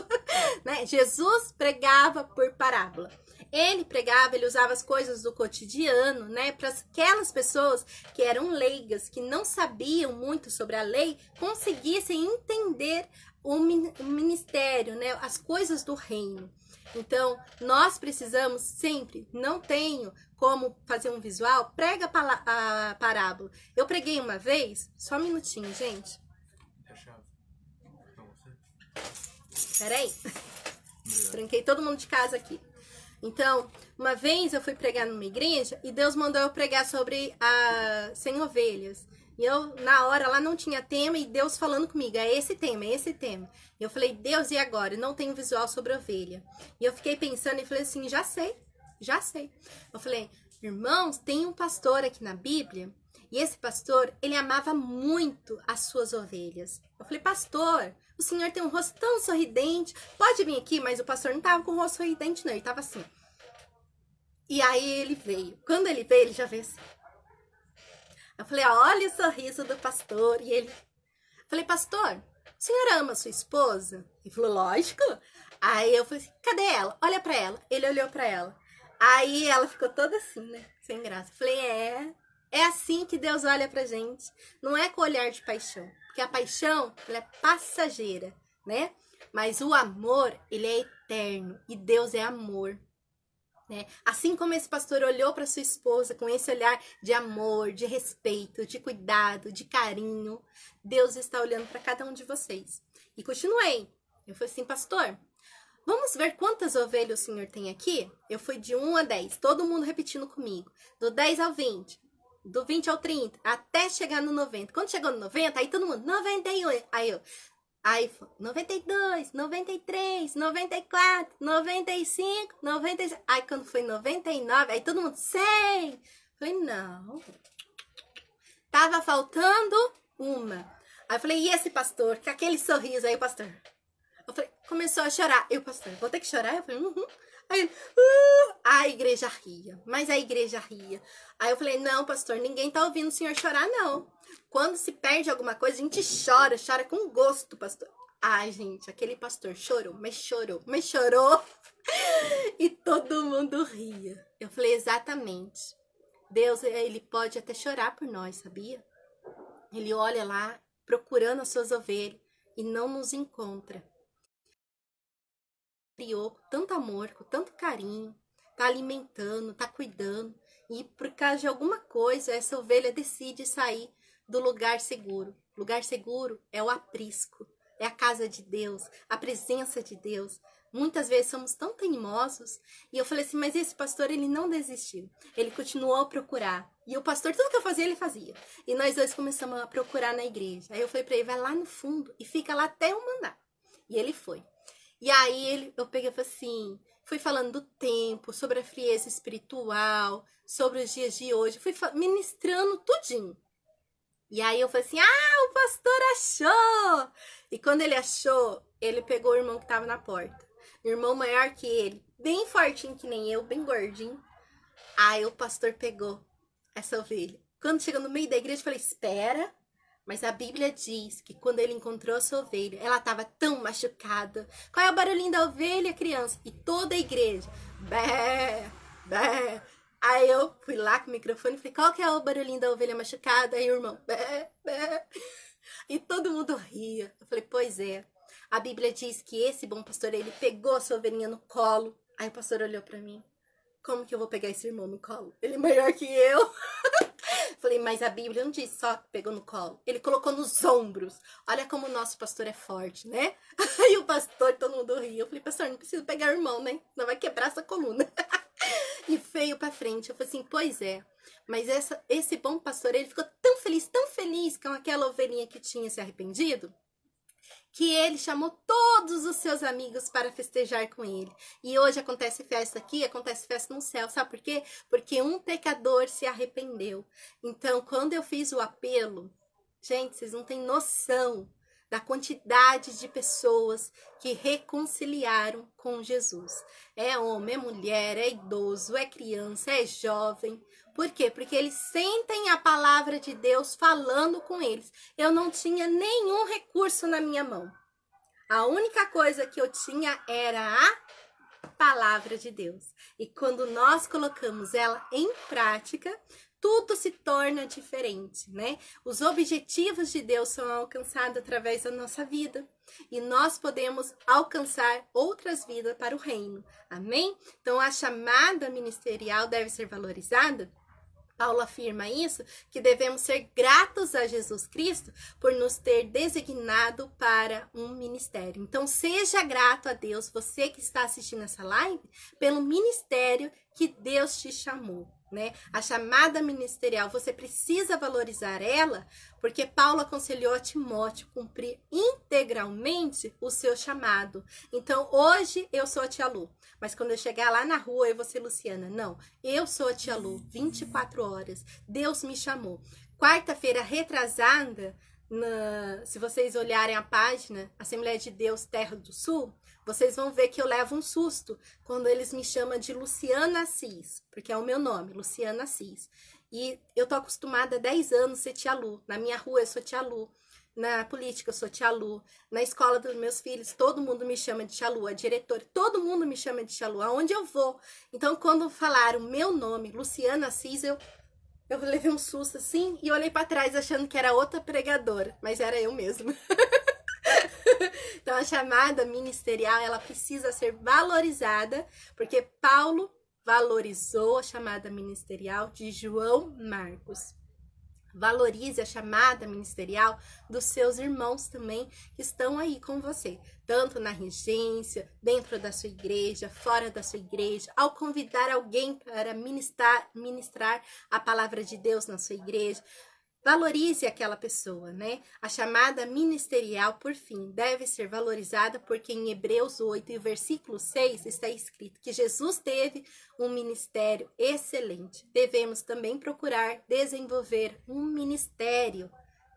né? Jesus pregava por parábola. Ele pregava, ele usava as coisas do cotidiano, né, para aquelas pessoas que eram leigas, que não sabiam muito sobre a lei, conseguissem entender o ministério, né, as coisas do reino. Então, nós precisamos sempre, não tenho como fazer um visual, prega a parábola. Eu preguei uma vez, só um minutinho, gente. Peraí. Tranquei todo mundo de casa aqui. Então, uma vez eu fui pregar numa igreja e Deus mandou eu pregar sobre a 100 ovelhas. E eu, na hora, lá não tinha tema e Deus falando comigo, é esse tema, é esse tema. E eu falei, Deus, e agora? Eu não tenho visual sobre ovelha. E eu fiquei pensando e falei assim, já sei. Eu falei, irmãos, tem um pastor aqui na Bíblia e esse pastor, ele amava muito as suas ovelhas. Eu falei, pastor, o senhor tem um rosto tão sorridente, pode vir aqui, mas o pastor não tava com o rosto sorridente não, ele tava assim. E aí ele veio, quando ele veio, ele já veio assim. Eu falei, olha o sorriso do pastor. E ele, falei, pastor, o senhor ama sua esposa? Ele falou, lógico. Aí eu falei assim, cadê ela? Olha pra ela. Ele olhou pra ela. Aí ela ficou toda assim, né? Sem graça. Eu falei, é assim que Deus olha pra gente. Não é com olhar de paixão. Porque a paixão, ela é passageira, né? Mas o amor, ele é eterno. E Deus é amor. Né? Assim como esse pastor olhou para sua esposa com esse olhar de amor, de respeito, de cuidado, de carinho, Deus está olhando para cada um de vocês. E continuei. Eu falei assim, pastor, vamos ver quantas ovelhas o senhor tem aqui? Eu fui de 1 a 10, todo mundo repetindo comigo. Do 10 ao 20, do 20 ao 30, até chegar no 90. Quando chegou no 90, aí todo mundo, 91. Aí foi 92, 93, 94, 95, 96. Aí quando foi 99, aí todo mundo 100. Falei, não. Tava faltando uma. Aí eu falei, e esse pastor? Com aquele sorriso aí, o pastor. Eu falei, começou a chorar. Eu, pastor, vou ter que chorar? Eu falei, Aí ele, a igreja ria. Mas a igreja ria. Aí eu falei, não, pastor, ninguém tá ouvindo o senhor chorar, não. Quando se perde alguma coisa, a gente chora com gosto, pastor. Ai, gente, aquele pastor chorou. E todo mundo ria. Eu falei, exatamente. Deus, ele pode até chorar por nós, sabia? Ele olha lá, procurando as suas ovelhas e não nos encontra. Criou com tanto amor, com tanto carinho, tá alimentando, tá cuidando. E por causa de alguma coisa, essa ovelha decide sair do lugar seguro. Lugar seguro é o aprisco, é a casa de Deus, a presença de Deus. Muitas vezes somos tão teimosos. E eu falei assim, mas esse pastor, ele não desistiu. Ele continuou a procurar. E o pastor, tudo que eu fazia, ele fazia. E nós dois começamos a procurar na igreja. Aí eu falei pra ele, vai lá no fundo e fica lá até eu mandar. E ele foi. E aí eu peguei e falei assim, fui falando do tempo, sobre a frieza espiritual, sobre os dias de hoje. Fui ministrando tudinho. E aí eu falei assim, o pastor achou! E quando ele achou, ele pegou o irmão que tava na porta. Irmão maior que ele, bem fortinho que nem eu, bem gordinho. Aí o pastor pegou essa ovelha. Quando chegou no meio da igreja, eu falei, espera. Mas a Bíblia diz que quando ele encontrou a sua ovelha, ela estava tão machucada. Qual é o barulhinho da ovelha, criança? E toda a igreja, bé, bé. Aí eu fui lá com o microfone e falei, qual que é o barulhinho da ovelha machucada? Aí o irmão, bé, bé. E todo mundo ria. Eu falei, pois é. A Bíblia diz que esse bom pastor, ele pegou a sua ovelhinha no colo. Aí o pastor olhou pra mim. Como que eu vou pegar esse irmão no colo? Ele é maior que eu. Falei, mas a Bíblia não diz só que pegou no colo. Ele colocou nos ombros. Olha como o nosso pastor é forte, né? Aí o pastor, todo mundo ria. Eu falei, pastor, não precisa pegar o irmão, né? Não vai quebrar essa coluna. E veio pra frente. Eu falei assim, pois é. Mas esse bom pastor, ele ficou tão feliz com aquela ovelhinha que tinha se arrependido, que ele chamou todos os seus amigos para festejar com ele. E hoje acontece festa aqui, acontece festa no céu. Sabe por quê? Porque um pecador se arrependeu. Então, quando eu fiz o apelo, gente, vocês não têm noção da quantidade de pessoas que reconciliaram com Jesus. É homem, é mulher, é idoso, é criança, é jovem. Por quê? Porque eles sentem a palavra de Deus falando com eles. Eu não tinha nenhum recurso na minha mão. A única coisa que eu tinha era a palavra de Deus. E quando nós colocamos ela em prática, tudo se torna diferente, né? Os objetivos de Deus são alcançados através da nossa vida. E nós podemos alcançar outras vidas para o reino. Amém? Então, a chamada ministerial deve ser valorizada. Paulo afirma isso, que devemos ser gratos a Jesus Cristo por nos ter designado para um ministério. Então, seja grato a Deus, você que está assistindo essa live, pelo ministério que Deus te chamou, né? A chamada ministerial, você precisa valorizar ela, porque Paulo aconselhou a Timóteo cumprir integralmente o seu chamado. Então, hoje eu sou a tia Lu, mas quando eu chegar lá na rua eu vou ser Luciana. Não, eu sou a tia Lu, 24 horas. Deus me chamou. Quarta-feira retrasada, se vocês olharem a página Assembleia de Deus Terra do Sul, vocês vão ver que eu levo um susto quando eles me chamam de Luciana Assis, porque é o meu nome, Luciana Assis. E eu tô acostumada há 10 anos a ser tia Lu. Na minha rua eu sou tia Lu. Na política eu sou tia Lu. Na escola dos meus filhos, todo mundo me chama de tia Lu. A diretora, todo mundo me chama de tia Lu. Aonde eu vou? Então, quando falaram o meu nome, Luciana Assis, eu levei um susto assim e olhei para trás achando que era outra pregadora. Mas era eu mesma. Então, a chamada ministerial, ela precisa ser valorizada, porque Paulo valorizou a chamada ministerial de João Marcos. Valorize a chamada ministerial dos seus irmãos também que estão aí com você, tanto na regência, dentro da sua igreja, fora da sua igreja, ao convidar alguém para ministrar a palavra de Deus na sua igreja. Valorize aquela pessoa, né? A chamada ministerial, por fim, deve ser valorizada porque em Hebreus 8 e o versículo 6 está escrito que Jesus teve um ministério excelente. Devemos também procurar desenvolver um ministério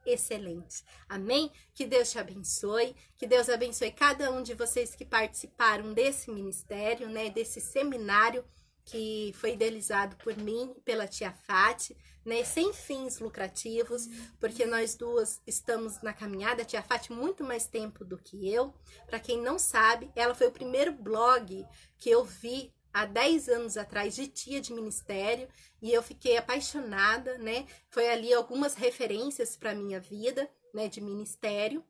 excelente. Amém? Que Deus te abençoe, que Deus abençoe cada um de vocês que participaram desse ministério, né? Desse seminário que foi idealizado por mim e pela tia Fati, né, sem fins lucrativos, porque nós duas estamos na caminhada, a tia Fati muito mais tempo do que eu. Para quem não sabe, ela foi o primeiro blog que eu vi há 10 anos atrás de tia de ministério, e eu fiquei apaixonada, né? Foi ali algumas referências para minha vida, né, de ministério.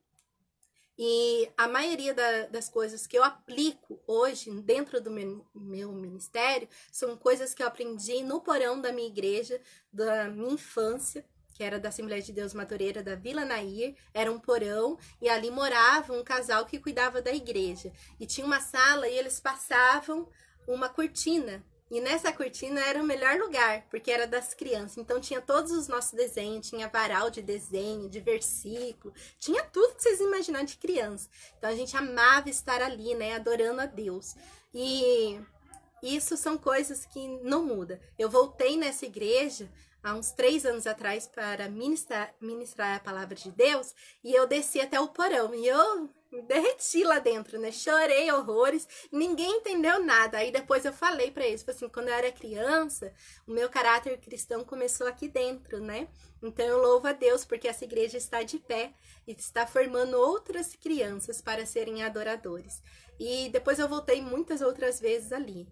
E a maioria das coisas que eu aplico hoje dentro do meu ministério são coisas que eu aprendi no porão da minha igreja, da minha infância, que era da Assembleia de Deus Madureira da Vila Nair. Era um porão e ali morava um casal que cuidava da igreja. E tinha uma sala e eles passavam uma cortina. E nessa cortina era o melhor lugar, porque era das crianças. Então tinha todos os nossos desenhos, tinha varal de desenho, de versículo, tinha tudo que vocês imaginam de criança. Então a gente amava estar ali, né, adorando a Deus. E isso são coisas que não mudam. Eu voltei nessa igreja há uns 3 anos atrás para ministrar a palavra de Deus, e eu desci até o porão, e eu me derreti lá dentro, né? Chorei horrores, ninguém entendeu nada. Aí depois eu falei para eles, assim, quando eu era criança, o meu caráter cristão começou aqui dentro, né? Então eu louvo a Deus porque essa igreja está de pé e está formando outras crianças para serem adoradores. E depois eu voltei muitas outras vezes ali.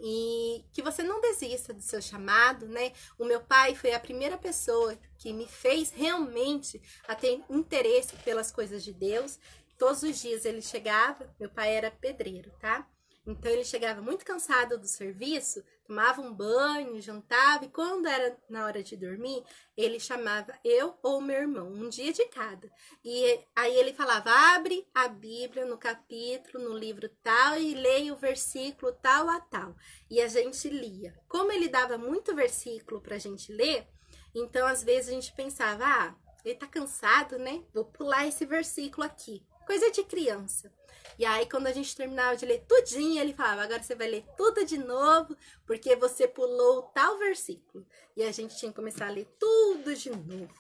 E que você não desista do seu chamado, né? O meu pai foi a primeira pessoa que me fez realmente a ter interesse pelas coisas de Deus. Todos os dias ele chegava, meu pai era pedreiro, tá? Então ele chegava muito cansado do serviço, tomava um banho, jantava, e quando era na hora de dormir, ele chamava eu ou meu irmão, um dia de cada. E aí ele falava, abre a Bíblia no capítulo, no livro tal, e leia o versículo tal a tal. E a gente lia. Como ele dava muito versículo pra gente ler, então às vezes a gente pensava, ele tá cansado, né? Vou pular esse versículo aqui. Coisa de criança. E aí, quando a gente terminava de ler tudinho, ele falava, agora você vai ler tudo de novo, porque você pulou tal versículo. E a gente tinha que começar a ler tudo de novo.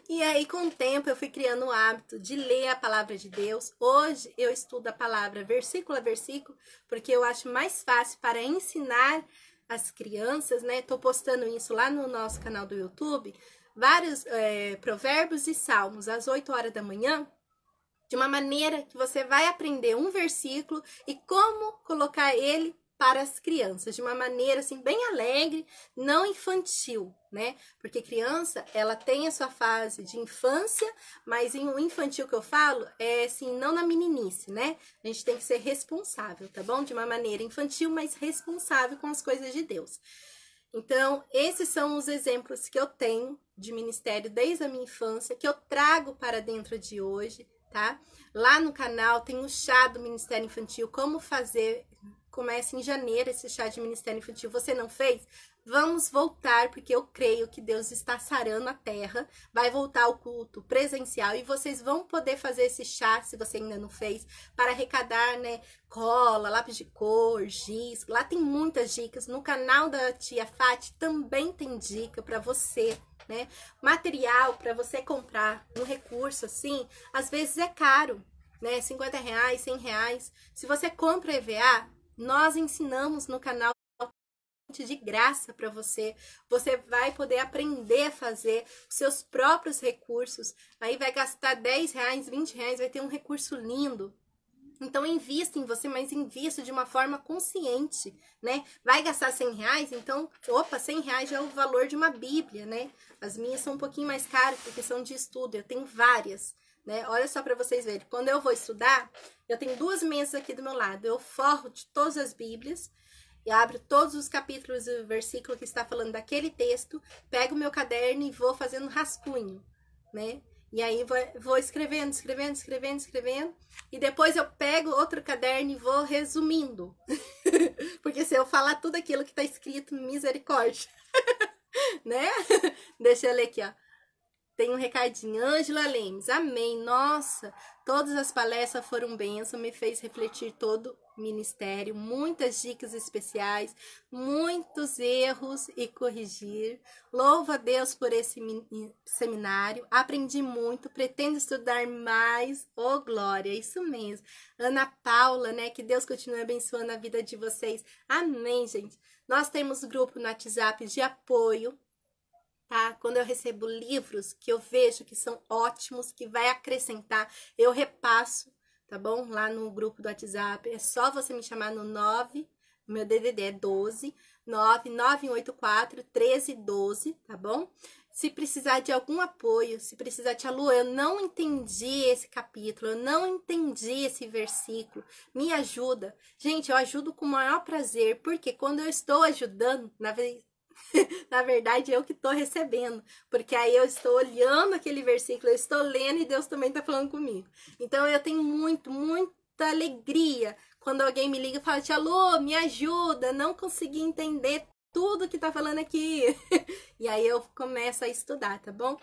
E aí, com o tempo, eu fui criando o hábito de ler a palavra de Deus. Hoje, eu estudo a palavra versículo a versículo, porque eu acho mais fácil para ensinar as crianças, né? Tô postando isso lá no nosso canal do YouTube, vários provérbios e salmos, às 8 horas da manhã. de uma maneira que você vai aprender um versículo e como colocar ele para as crianças, de uma maneira assim bem alegre, não infantil, né? Porque criança, ela tem a sua fase de infância, mas em o infantil que eu falo é assim, não na meninice, né? A gente tem que ser responsável, tá bom? De uma maneira infantil, mas responsável com as coisas de Deus. Então, esses são os exemplos que eu tenho de ministério desde a minha infância, que eu trago para dentro de hoje, tá? Lá no canal tem o chá do Ministério Infantil, como fazer. Começa em janeiro esse chá de Ministério Infantil. Você não fez? Vamos voltar, porque eu creio que Deus está sarando a terra. Vai voltar ao culto presencial e vocês vão poder fazer esse chá, se você ainda não fez, para arrecadar, né, cola, lápis de cor, giz. Lá tem muitas dicas. No canal da tia Fati também tem dica para você, né? Material para você comprar, um recurso assim, às vezes é caro, né? R$50, R$100. Se você compra EVA, nós ensinamos no canal de graça para você. Você vai poder aprender a fazer os seus próprios recursos. Aí vai gastar R$10, R$20, vai ter um recurso lindo. Então, invista em você, mas invista de uma forma consciente, né? Vai gastar R$100, então, opa, R$100 já é o valor de uma Bíblia, né? As minhas são um pouquinho mais caras, porque são de estudo, eu tenho várias, né? Olha só para vocês verem, quando eu vou estudar, eu tenho duas mesas aqui do meu lado, eu forro de todas as Bíblias, e abro todos os capítulos e o versículo que está falando daquele texto, pego o meu caderno e vou fazendo rascunho, né? E aí vou escrevendo, e depois eu pego outro caderno e vou resumindo. Porque se eu falar tudo aquilo que está escrito, misericórdia, né? Deixa eu ler aqui, ó. Tem um recadinho. Ângela Lemes, amém. Nossa, todas as palestras foram bênção, me fez refletir todo o ministério, muitas dicas especiais, muitos erros e corrigir. Louvo a Deus por esse seminário, aprendi muito, pretendo estudar mais. Oh, glória, isso mesmo. Ana Paula, né, que Deus continue abençoando a vida de vocês. Amém, gente. Nós temos grupo no WhatsApp de apoio, tá? Quando eu recebo livros que eu vejo que são ótimos, que vai acrescentar, eu repasso, tá bom? Lá no grupo do WhatsApp, é só você me chamar no 9, meu DDD é 12, 99184 1312, tá bom? Se precisar de algum apoio, se precisar, tia Lu, eu não entendi esse capítulo, eu não entendi esse versículo, me ajuda. Gente, eu ajudo com o maior prazer, porque quando eu estou ajudando, na verdade, eu que estou recebendo, porque aí eu estou olhando aquele versículo, eu estou lendo e Deus também está falando comigo. Então, eu tenho muita alegria quando alguém me liga e fala, tia Lu, me ajuda, não consegui entender tudo que tá falando aqui. E aí eu começo a estudar, tá bom?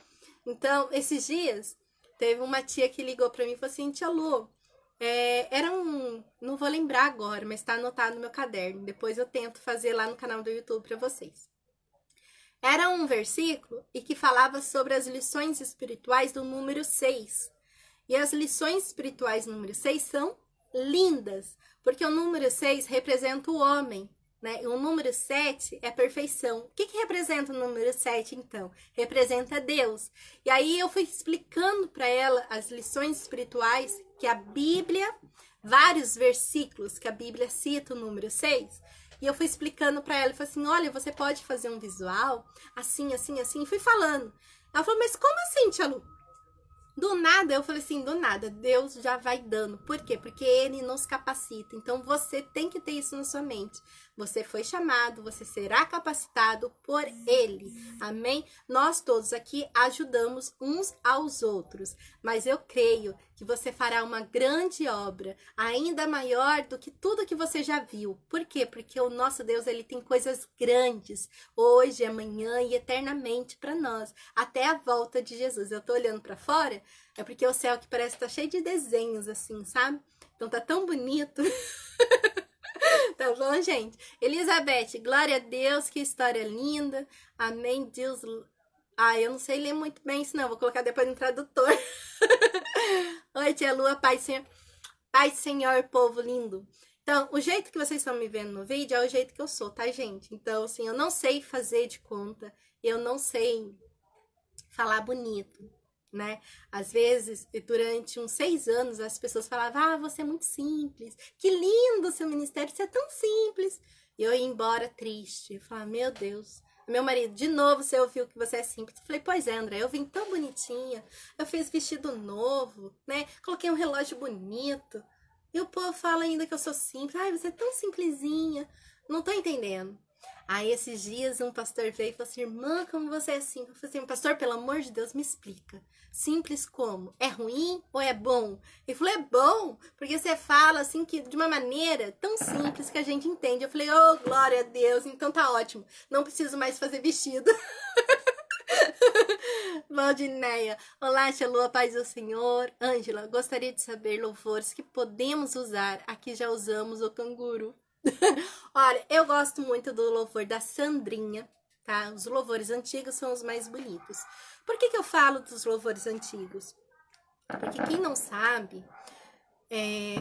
Então, esses dias, teve uma tia que ligou para mim e falou assim, tia Lu, não vou lembrar agora, mas tá anotado no meu caderno, depois eu tento fazer lá no canal do YouTube para vocês. Era um versículo e que falava sobre as lições espirituais do número 6. E as lições espirituais do número 6 são lindas, porque o número 6 representa o homem, né? E o número 7 é perfeição. O que representa o número 7, então? Representa Deus. E aí eu fui explicando para ela as lições espirituais que a Bíblia, vários versículos que a Bíblia cita o número 6, e eu fui explicando para ela, e falei assim, olha, você pode fazer um visual, assim, assim, assim, e fui falando. Ela falou, mas como assim, tia Lu? Do nada, eu falei assim, do nada, Deus já vai dando. Por quê? Porque Ele nos capacita. Então, você tem que ter isso na sua mente. Você foi chamado, você será capacitado por Ele. Amém? Nós todos aqui ajudamos uns aos outros. Mas eu creio que você fará uma grande obra, ainda maior do que tudo que você já viu. Por quê? Porque o nosso Deus, Ele tem coisas grandes, hoje, amanhã e eternamente para nós, até a volta de Jesus. Eu tô olhando para fora, é porque o céu que parece que tá cheio de desenhos, assim, sabe? Então tá tão bonito. Tá bom, gente? Elizabeth, glória a Deus, que história linda. Amém, Deus. Eu não sei ler muito bem isso, não. Vou colocar depois no tradutor. Oi, tia Lua, Pai Senhor. Pai Senhor, povo lindo. Então, o jeito que vocês estão me vendo no vídeo é o jeito que eu sou, tá, gente? Então, assim, eu não sei fazer de conta. Eu não sei falar bonito. né? Às vezes, durante uns 6 anos, as pessoas falavam, ah, você é muito simples, que lindo o seu ministério, você é tão simples. E eu ia embora triste, eu falava, meu Deus. Meu marido, de novo você ouviu que você é simples. Eu falei, pois é, André, eu vim tão bonitinha, eu fiz vestido novo, né? Coloquei um relógio bonito. E o povo fala ainda que eu sou simples. Ai, você é tão simplesinha. Não tô entendendo. Aí esses dias um pastor veio e falou assim, irmã, como você é simples? Eu falei assim, pastor, pelo amor de Deus, me explica. Simples como? É ruim ou é bom? Ele falou, é bom, porque você fala assim que de uma maneira tão simples que a gente entende. Eu falei, oh, glória a Deus, então tá ótimo. Não preciso mais fazer vestido. Valdineia, olá, tia Lua, paz do Senhor. Ângela, gostaria de saber louvores que podemos usar. Aqui já usamos o canguru. Olha, eu gosto muito do louvor da Sandrinha, tá? Os louvores antigos são os mais bonitos. Por que eu falo dos louvores antigos? Porque quem não sabe,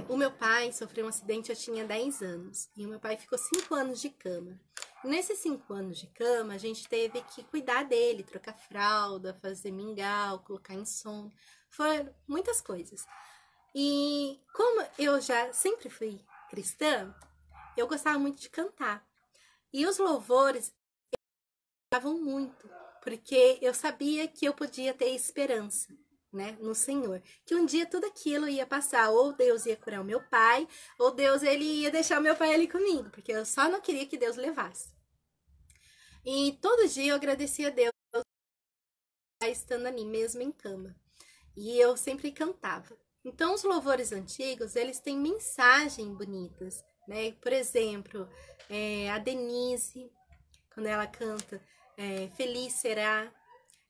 o meu pai sofreu um acidente, eu tinha 10 anos. E o meu pai ficou 5 anos de cama. Nesses 5 anos de cama, a gente teve que cuidar dele, trocar fralda, fazer mingau, colocar em som. Foram muitas coisas. E como eu já sempre fui cristã, eu gostava muito de cantar. E os louvores ajudavam muito, porque eu sabia que eu podia ter esperança, né, no Senhor. Que um dia tudo aquilo ia passar, ou Deus ia curar o meu pai, ou Deus ele ia deixar o meu pai ali comigo, porque eu só não queria que Deus levasse. E todo dia eu agradecia a Deus estando ali mesmo em cama. E eu sempre cantava. Então os louvores antigos, eles têm mensagens bonitas, né? Por exemplo, a Denise, quando ela canta Feliz Será,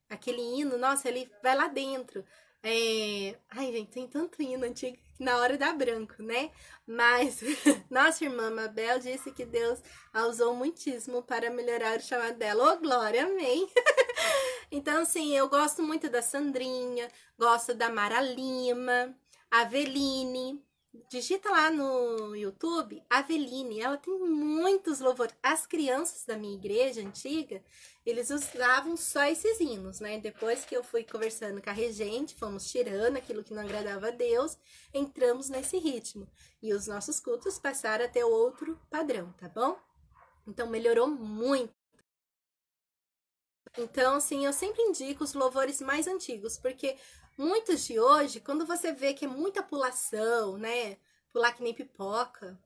aquele hino, nossa, ele vai lá dentro. Ai, gente, tem tanto hino antigo que na hora dá branco, né? Mas nossa irmã Mabel disse que Deus a usou muitíssimo para melhorar o chamado dela. Ô, glória, amém! Então, assim, eu gosto muito da Sandrinha, gosto da Mara Lima, Aveline. Digita lá no YouTube, Aveline, ela tem muitos louvores. As crianças da minha igreja antiga, eles usavam só esses hinos, né? Depois que eu fui conversando com a regente, fomos tirando aquilo que não agradava a Deus, entramos nesse ritmo. E os nossos cultos passaram a ter outro padrão, tá bom? Então melhorou muito. Então, assim, eu sempre indico os louvores mais antigos, porque muitos de hoje, quando você vê que é muita pulação, né? Pular que nem pipoca,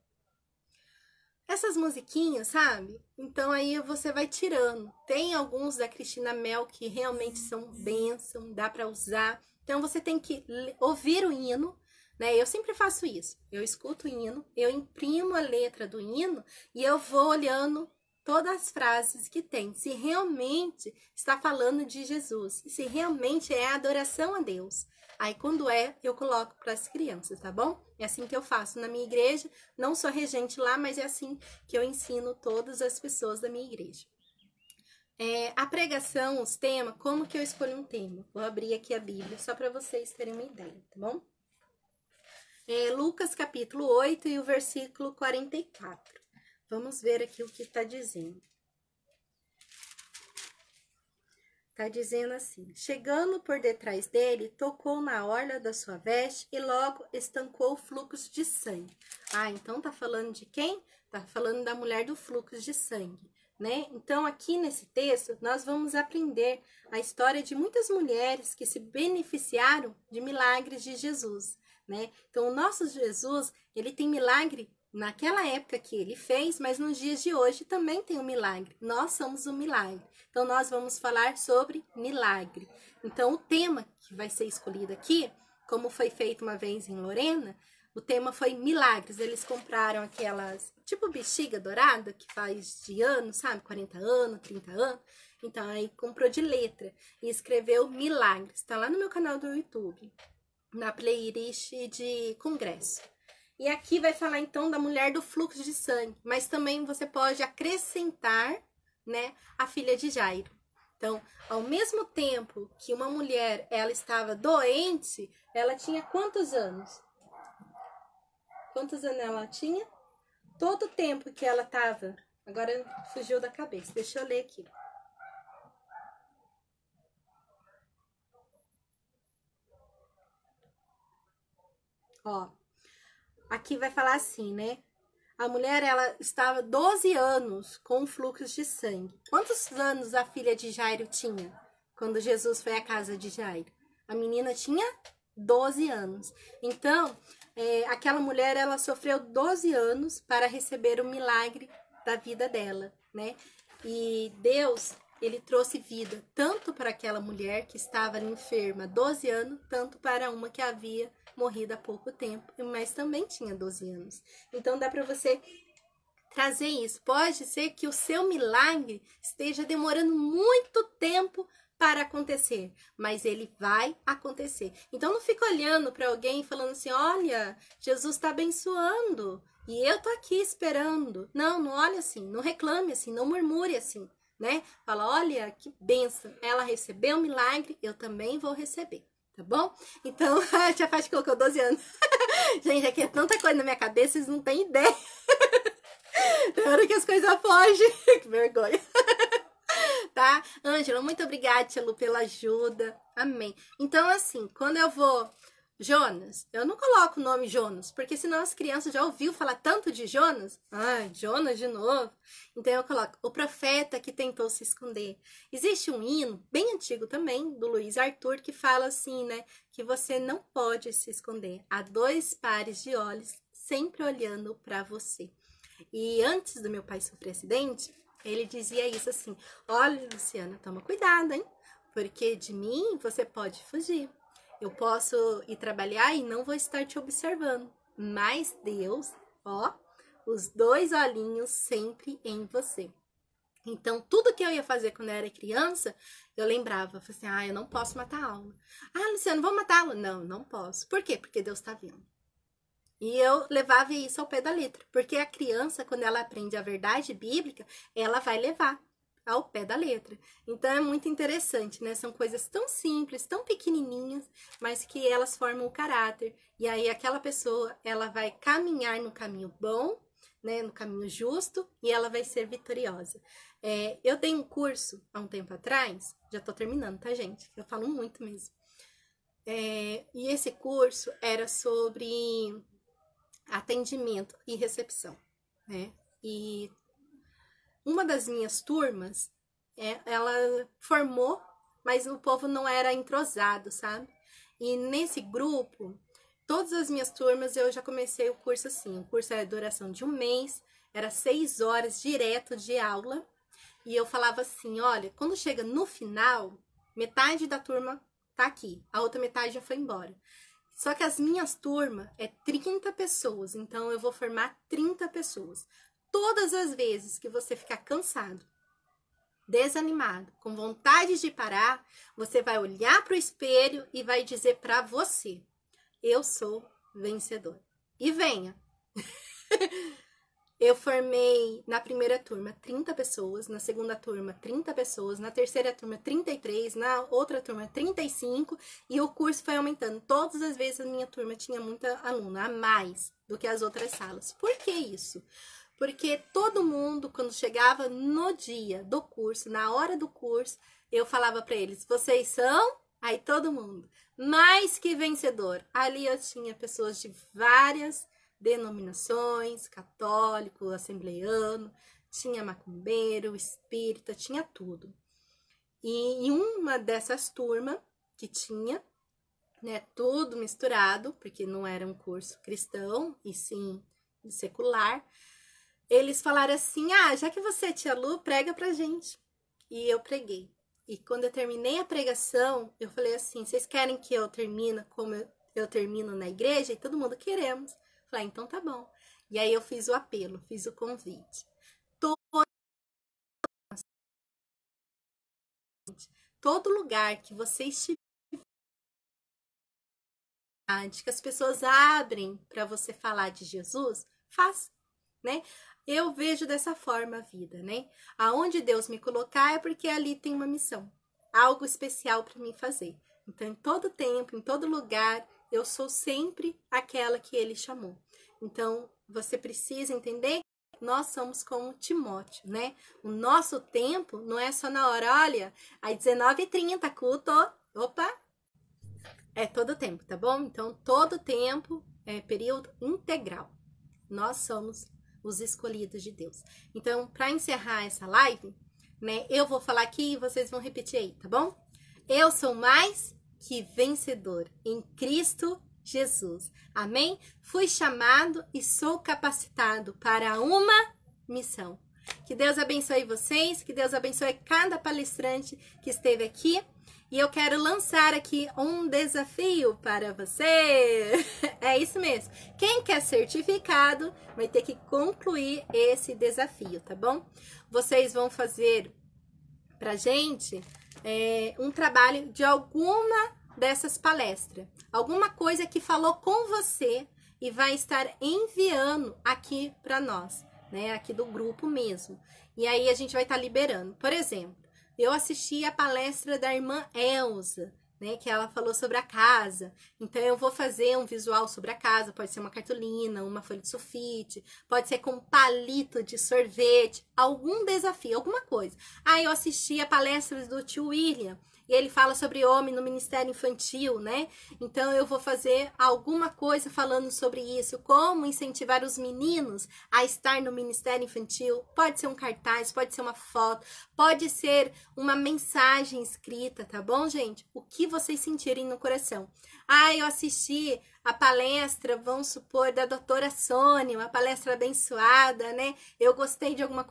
essas musiquinhas, sabe? Então aí você vai tirando. Tem alguns da Cristina Mel que realmente são bênção, dá para usar. Então você tem que ouvir o hino, né? Eu sempre faço isso. Eu escuto o hino, eu imprimo a letra do hino e eu vou olhando todas as frases que tem, se realmente está falando de Jesus, se realmente é adoração a Deus. Aí quando eu coloco para as crianças, tá bom? É assim que eu faço na minha igreja, não sou regente lá, mas é assim que eu ensino todas as pessoas da minha igreja. A pregação, os temas, como que eu escolho um tema? Vou abrir aqui a Bíblia só para vocês terem uma ideia, tá bom? Lucas capítulo 8 e o versículo 44. Vamos ver aqui o que está dizendo. Está dizendo assim: chegando por detrás dele, tocou na orla da sua veste e logo estancou o fluxo de sangue. Ah, então tá falando de quem? Tá falando da mulher do fluxo de sangue, né? Então aqui nesse texto nós vamos aprender a história de muitas mulheres que se beneficiaram de milagres de Jesus, né? Então o nosso Jesus, ele tem milagre naquela época que ele fez, mas nos dias de hoje também tem um milagre. Nós somos um milagre. Então, nós vamos falar sobre milagre. Então, o tema que vai ser escolhido aqui, como foi feito uma vez em Lorena, o tema foi milagres. Eles compraram aquelas, tipo bexiga dourada, que faz de anos, sabe? 40 anos, 30 anos. Então, aí comprou de letra e escreveu milagres. Está lá no meu canal do YouTube, na playlist de congresso. E aqui vai falar então da mulher do fluxo de sangue, mas também você pode acrescentar, né, a filha de Jairo. Então, ao mesmo tempo que uma mulher, ela estava doente, ela tinha quantos anos? Quantos anos ela tinha? Todo o tempo que ela estava, agora fugiu da cabeça, deixa eu ler aqui. Ó, aqui vai falar assim, né? A mulher, ela estava 12 anos com fluxo de sangue. Quantos anos a filha de Jairo tinha quando Jesus foi à casa de Jairo? A menina tinha 12 anos. Então, aquela mulher, ela sofreu 12 anos para receber o milagre da vida dela, né? E Deus, ele trouxe vida tanto para aquela mulher que estava enferma há 12 anos, tanto para uma que havia morrido há pouco tempo, mas também tinha 12 anos. Então dá para você trazer isso. Pode ser que o seu milagre esteja demorando muito tempo para acontecer, mas ele vai acontecer. Então não fica olhando para alguém falando assim: olha, Jesus está abençoando e eu tô aqui esperando. Não, não olha assim, não reclame assim, não murmure assim, né? Fala: olha, que bênção, ela recebeu um milagre, eu também vou receber. Tá bom? Então, a tia Fátima colocou 12 anos. Gente, aqui é tanta coisa na minha cabeça, vocês não têm ideia. Na hora que as coisas fogem. Que vergonha. Tá? Ângela, muito obrigada, tia Lu, pela ajuda. Amém. Então, assim, quando eu vou... Jonas, eu não coloco o nome Jonas, porque senão as crianças já ouviram falar tanto de Jonas. Ai, Jonas de novo. Então eu coloco o profeta que tentou se esconder. Existe um hino, bem antigo também, do Luiz Arthur, que fala assim, né? Que você não pode se esconder. Há 2 pares de olhos sempre olhando para você. E antes do meu pai sofrer acidente, ele dizia isso assim: olha, Luciana, toma cuidado, hein? Porque de mim você pode fugir. Eu posso ir trabalhar e não vou estar te observando. Mas Deus, ó, os 2 olhinhos sempre em você. Então, tudo que eu ia fazer quando eu era criança, eu lembrava, assim: ah, eu não posso matar a aula. Ah, Luciano, vamos matar a aula? Não, não posso. Por quê? Porque Deus tá vendo. E eu levava isso ao pé da letra. Porque a criança, quando ela aprende a verdade bíblica, ela vai levar ao pé da letra. Então é muito interessante, né? São coisas tão simples, tão pequenininhas, mas que elas formam o caráter. E aí aquela pessoa, ela vai caminhar no caminho bom, né? No caminho justo, e ela vai ser vitoriosa. Eu dei um curso há um tempo atrás, já tô terminando, tá, gente? Eu falo muito mesmo. E esse curso era sobre atendimento e recepção, né? E uma das minhas turmas, ela formou, mas o povo não era entrosado, sabe? E nesse grupo, todas as minhas turmas, eu já comecei o curso assim. O curso era duração de 1 mês, era 6 horas direto de aula. E eu falava assim: olha, quando chega no final, metade da turma tá aqui, a outra metade já foi embora. Só que as minhas turmas é 30 pessoas, então eu vou formar 30 pessoas. Todas as vezes que você ficar cansado, desanimado, com vontade de parar, você vai olhar para o espelho e vai dizer para você: eu sou vencedor. E venha! Eu formei na primeira turma 30 pessoas, na segunda turma 30 pessoas, na terceira turma 33, na outra turma 35, e o curso foi aumentando. Todas as vezes a minha turma tinha muita aluna, a mais do que as outras salas. Por que isso? Porque todo mundo, quando chegava no dia do curso, na hora do curso, eu falava para eles: vocês são? Aí todo mundo, mais que vencedor. Ali eu tinha pessoas de várias denominações, católico, assembleiano, tinha macumbeiro, espírita, tinha tudo. E em uma dessas turmas que tinha, né, tudo misturado, porque não era um curso cristão, e sim secular, eles falaram assim: ah, já que você é tia Lu, prega pra gente. E eu preguei. E quando eu terminei a pregação, eu falei assim: vocês querem que eu termine como eu termino na igreja? E todo mundo: queremos. Falei: então tá bom. E aí eu fiz o apelo, fiz o convite. Todo lugar que você estiver, que as pessoas abrem para você falar de Jesus, faça, né? Eu vejo dessa forma a vida, né? Aonde Deus me colocar é porque ali tem uma missão, algo especial para mim fazer. Então, em todo tempo, em todo lugar, eu sou sempre aquela que Ele chamou. Então, você precisa entender, nós somos como Timóteo, né? O nosso tempo não é só na hora, olha, às 19h30, culto, opa, é todo tempo, tá bom? Então, todo tempo período integral. Nós somos os escolhidos de Deus. Então, para encerrar essa live, né, eu vou falar aqui e vocês vão repetir aí, tá bom? Eu sou mais que vencedor em Cristo Jesus. Amém? Fui chamado e sou capacitado para uma missão. Que Deus abençoe vocês, que Deus abençoe cada palestrante que esteve aqui. E eu quero lançar aqui um desafio para você. É isso mesmo. Quem quer certificado vai ter que concluir esse desafio, tá bom? Vocês vão fazer pra gente um trabalho de alguma dessas palestras. Alguma coisa que falou com você e vai estar enviando aqui para nós, né? Aqui do grupo mesmo. E aí a gente vai estar liberando. Por exemplo, eu assisti a palestra da irmã Elza, né, que ela falou sobre a casa. Então, eu vou fazer um visual sobre a casa. Pode ser uma cartolina, uma folha de sulfite, pode ser com palito de sorvete, algum desafio, alguma coisa. Eu assisti a palestra do tio William, e ele fala sobre homem no ministério infantil, né? Então, eu vou fazer alguma coisa falando sobre isso, como incentivar os meninos a estar no ministério infantil. Pode ser um cartaz, pode ser uma foto, pode ser uma mensagem escrita, tá bom, gente? O que vocês sentirem no coração. Eu assisti a palestra, vamos supor, da doutora Sônia, uma palestra abençoada, né? Eu gostei de alguma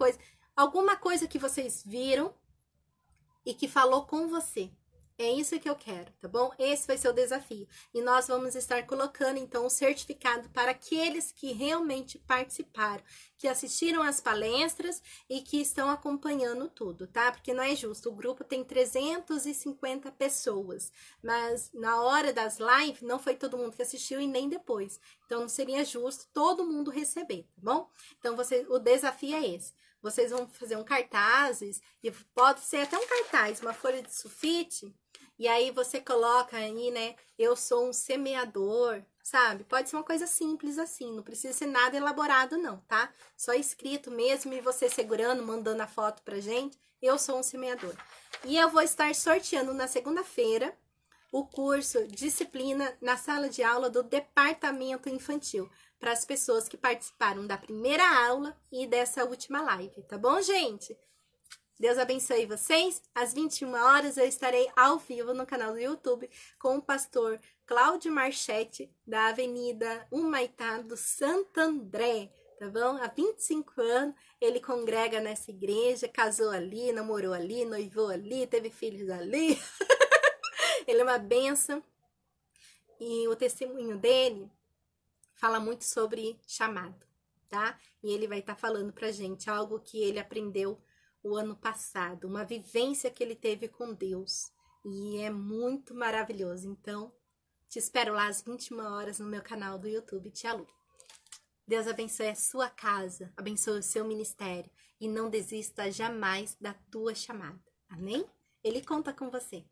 coisa que vocês viram e que falou com você. É isso que eu quero, tá bom? Esse vai ser o desafio. E nós vamos estar colocando, então, o certificado para aqueles que realmente participaram, que assistiram às palestras e que estão acompanhando tudo, tá? Porque não é justo. O grupo tem 350 pessoas, mas na hora das lives não foi todo mundo que assistiu e nem depois. Então, não seria justo todo mundo receber, tá bom? Então, o desafio é esse. Vocês vão fazer um cartazes, e pode ser até um cartaz, uma folha de sulfite, e aí você coloca aí, né, eu sou um semeador, sabe? Pode ser uma coisa simples assim, não precisa ser nada elaborado não, tá? Só escrito mesmo e você segurando, mandando a foto pra gente, eu sou um semeador. E eu vou estar sorteando na segunda-feira o curso Disciplina na sala de aula do Departamento Infantil, para as pessoas que participaram da primeira aula e dessa última live, tá bom, gente? Deus abençoe vocês. Às 21 horas eu estarei ao vivo no canal do YouTube com o pastor Cláudio Marchetti, da Avenida Humaitá do Santo André, tá bom? Há 25 anos ele congrega nessa igreja, casou ali, namorou ali, noivou ali, teve filhos ali. Ele é uma bênção e o testemunho dele fala muito sobre chamado, tá? E ele vai estar falando pra gente algo que ele aprendeu o ano passado, uma vivência que ele teve com Deus. E é muito maravilhoso. Então, te espero lá às 21 horas no meu canal do YouTube, Tia Lu. Deus abençoe a sua casa, abençoe o seu ministério e não desista jamais da tua chamada. Amém? Ele conta com você.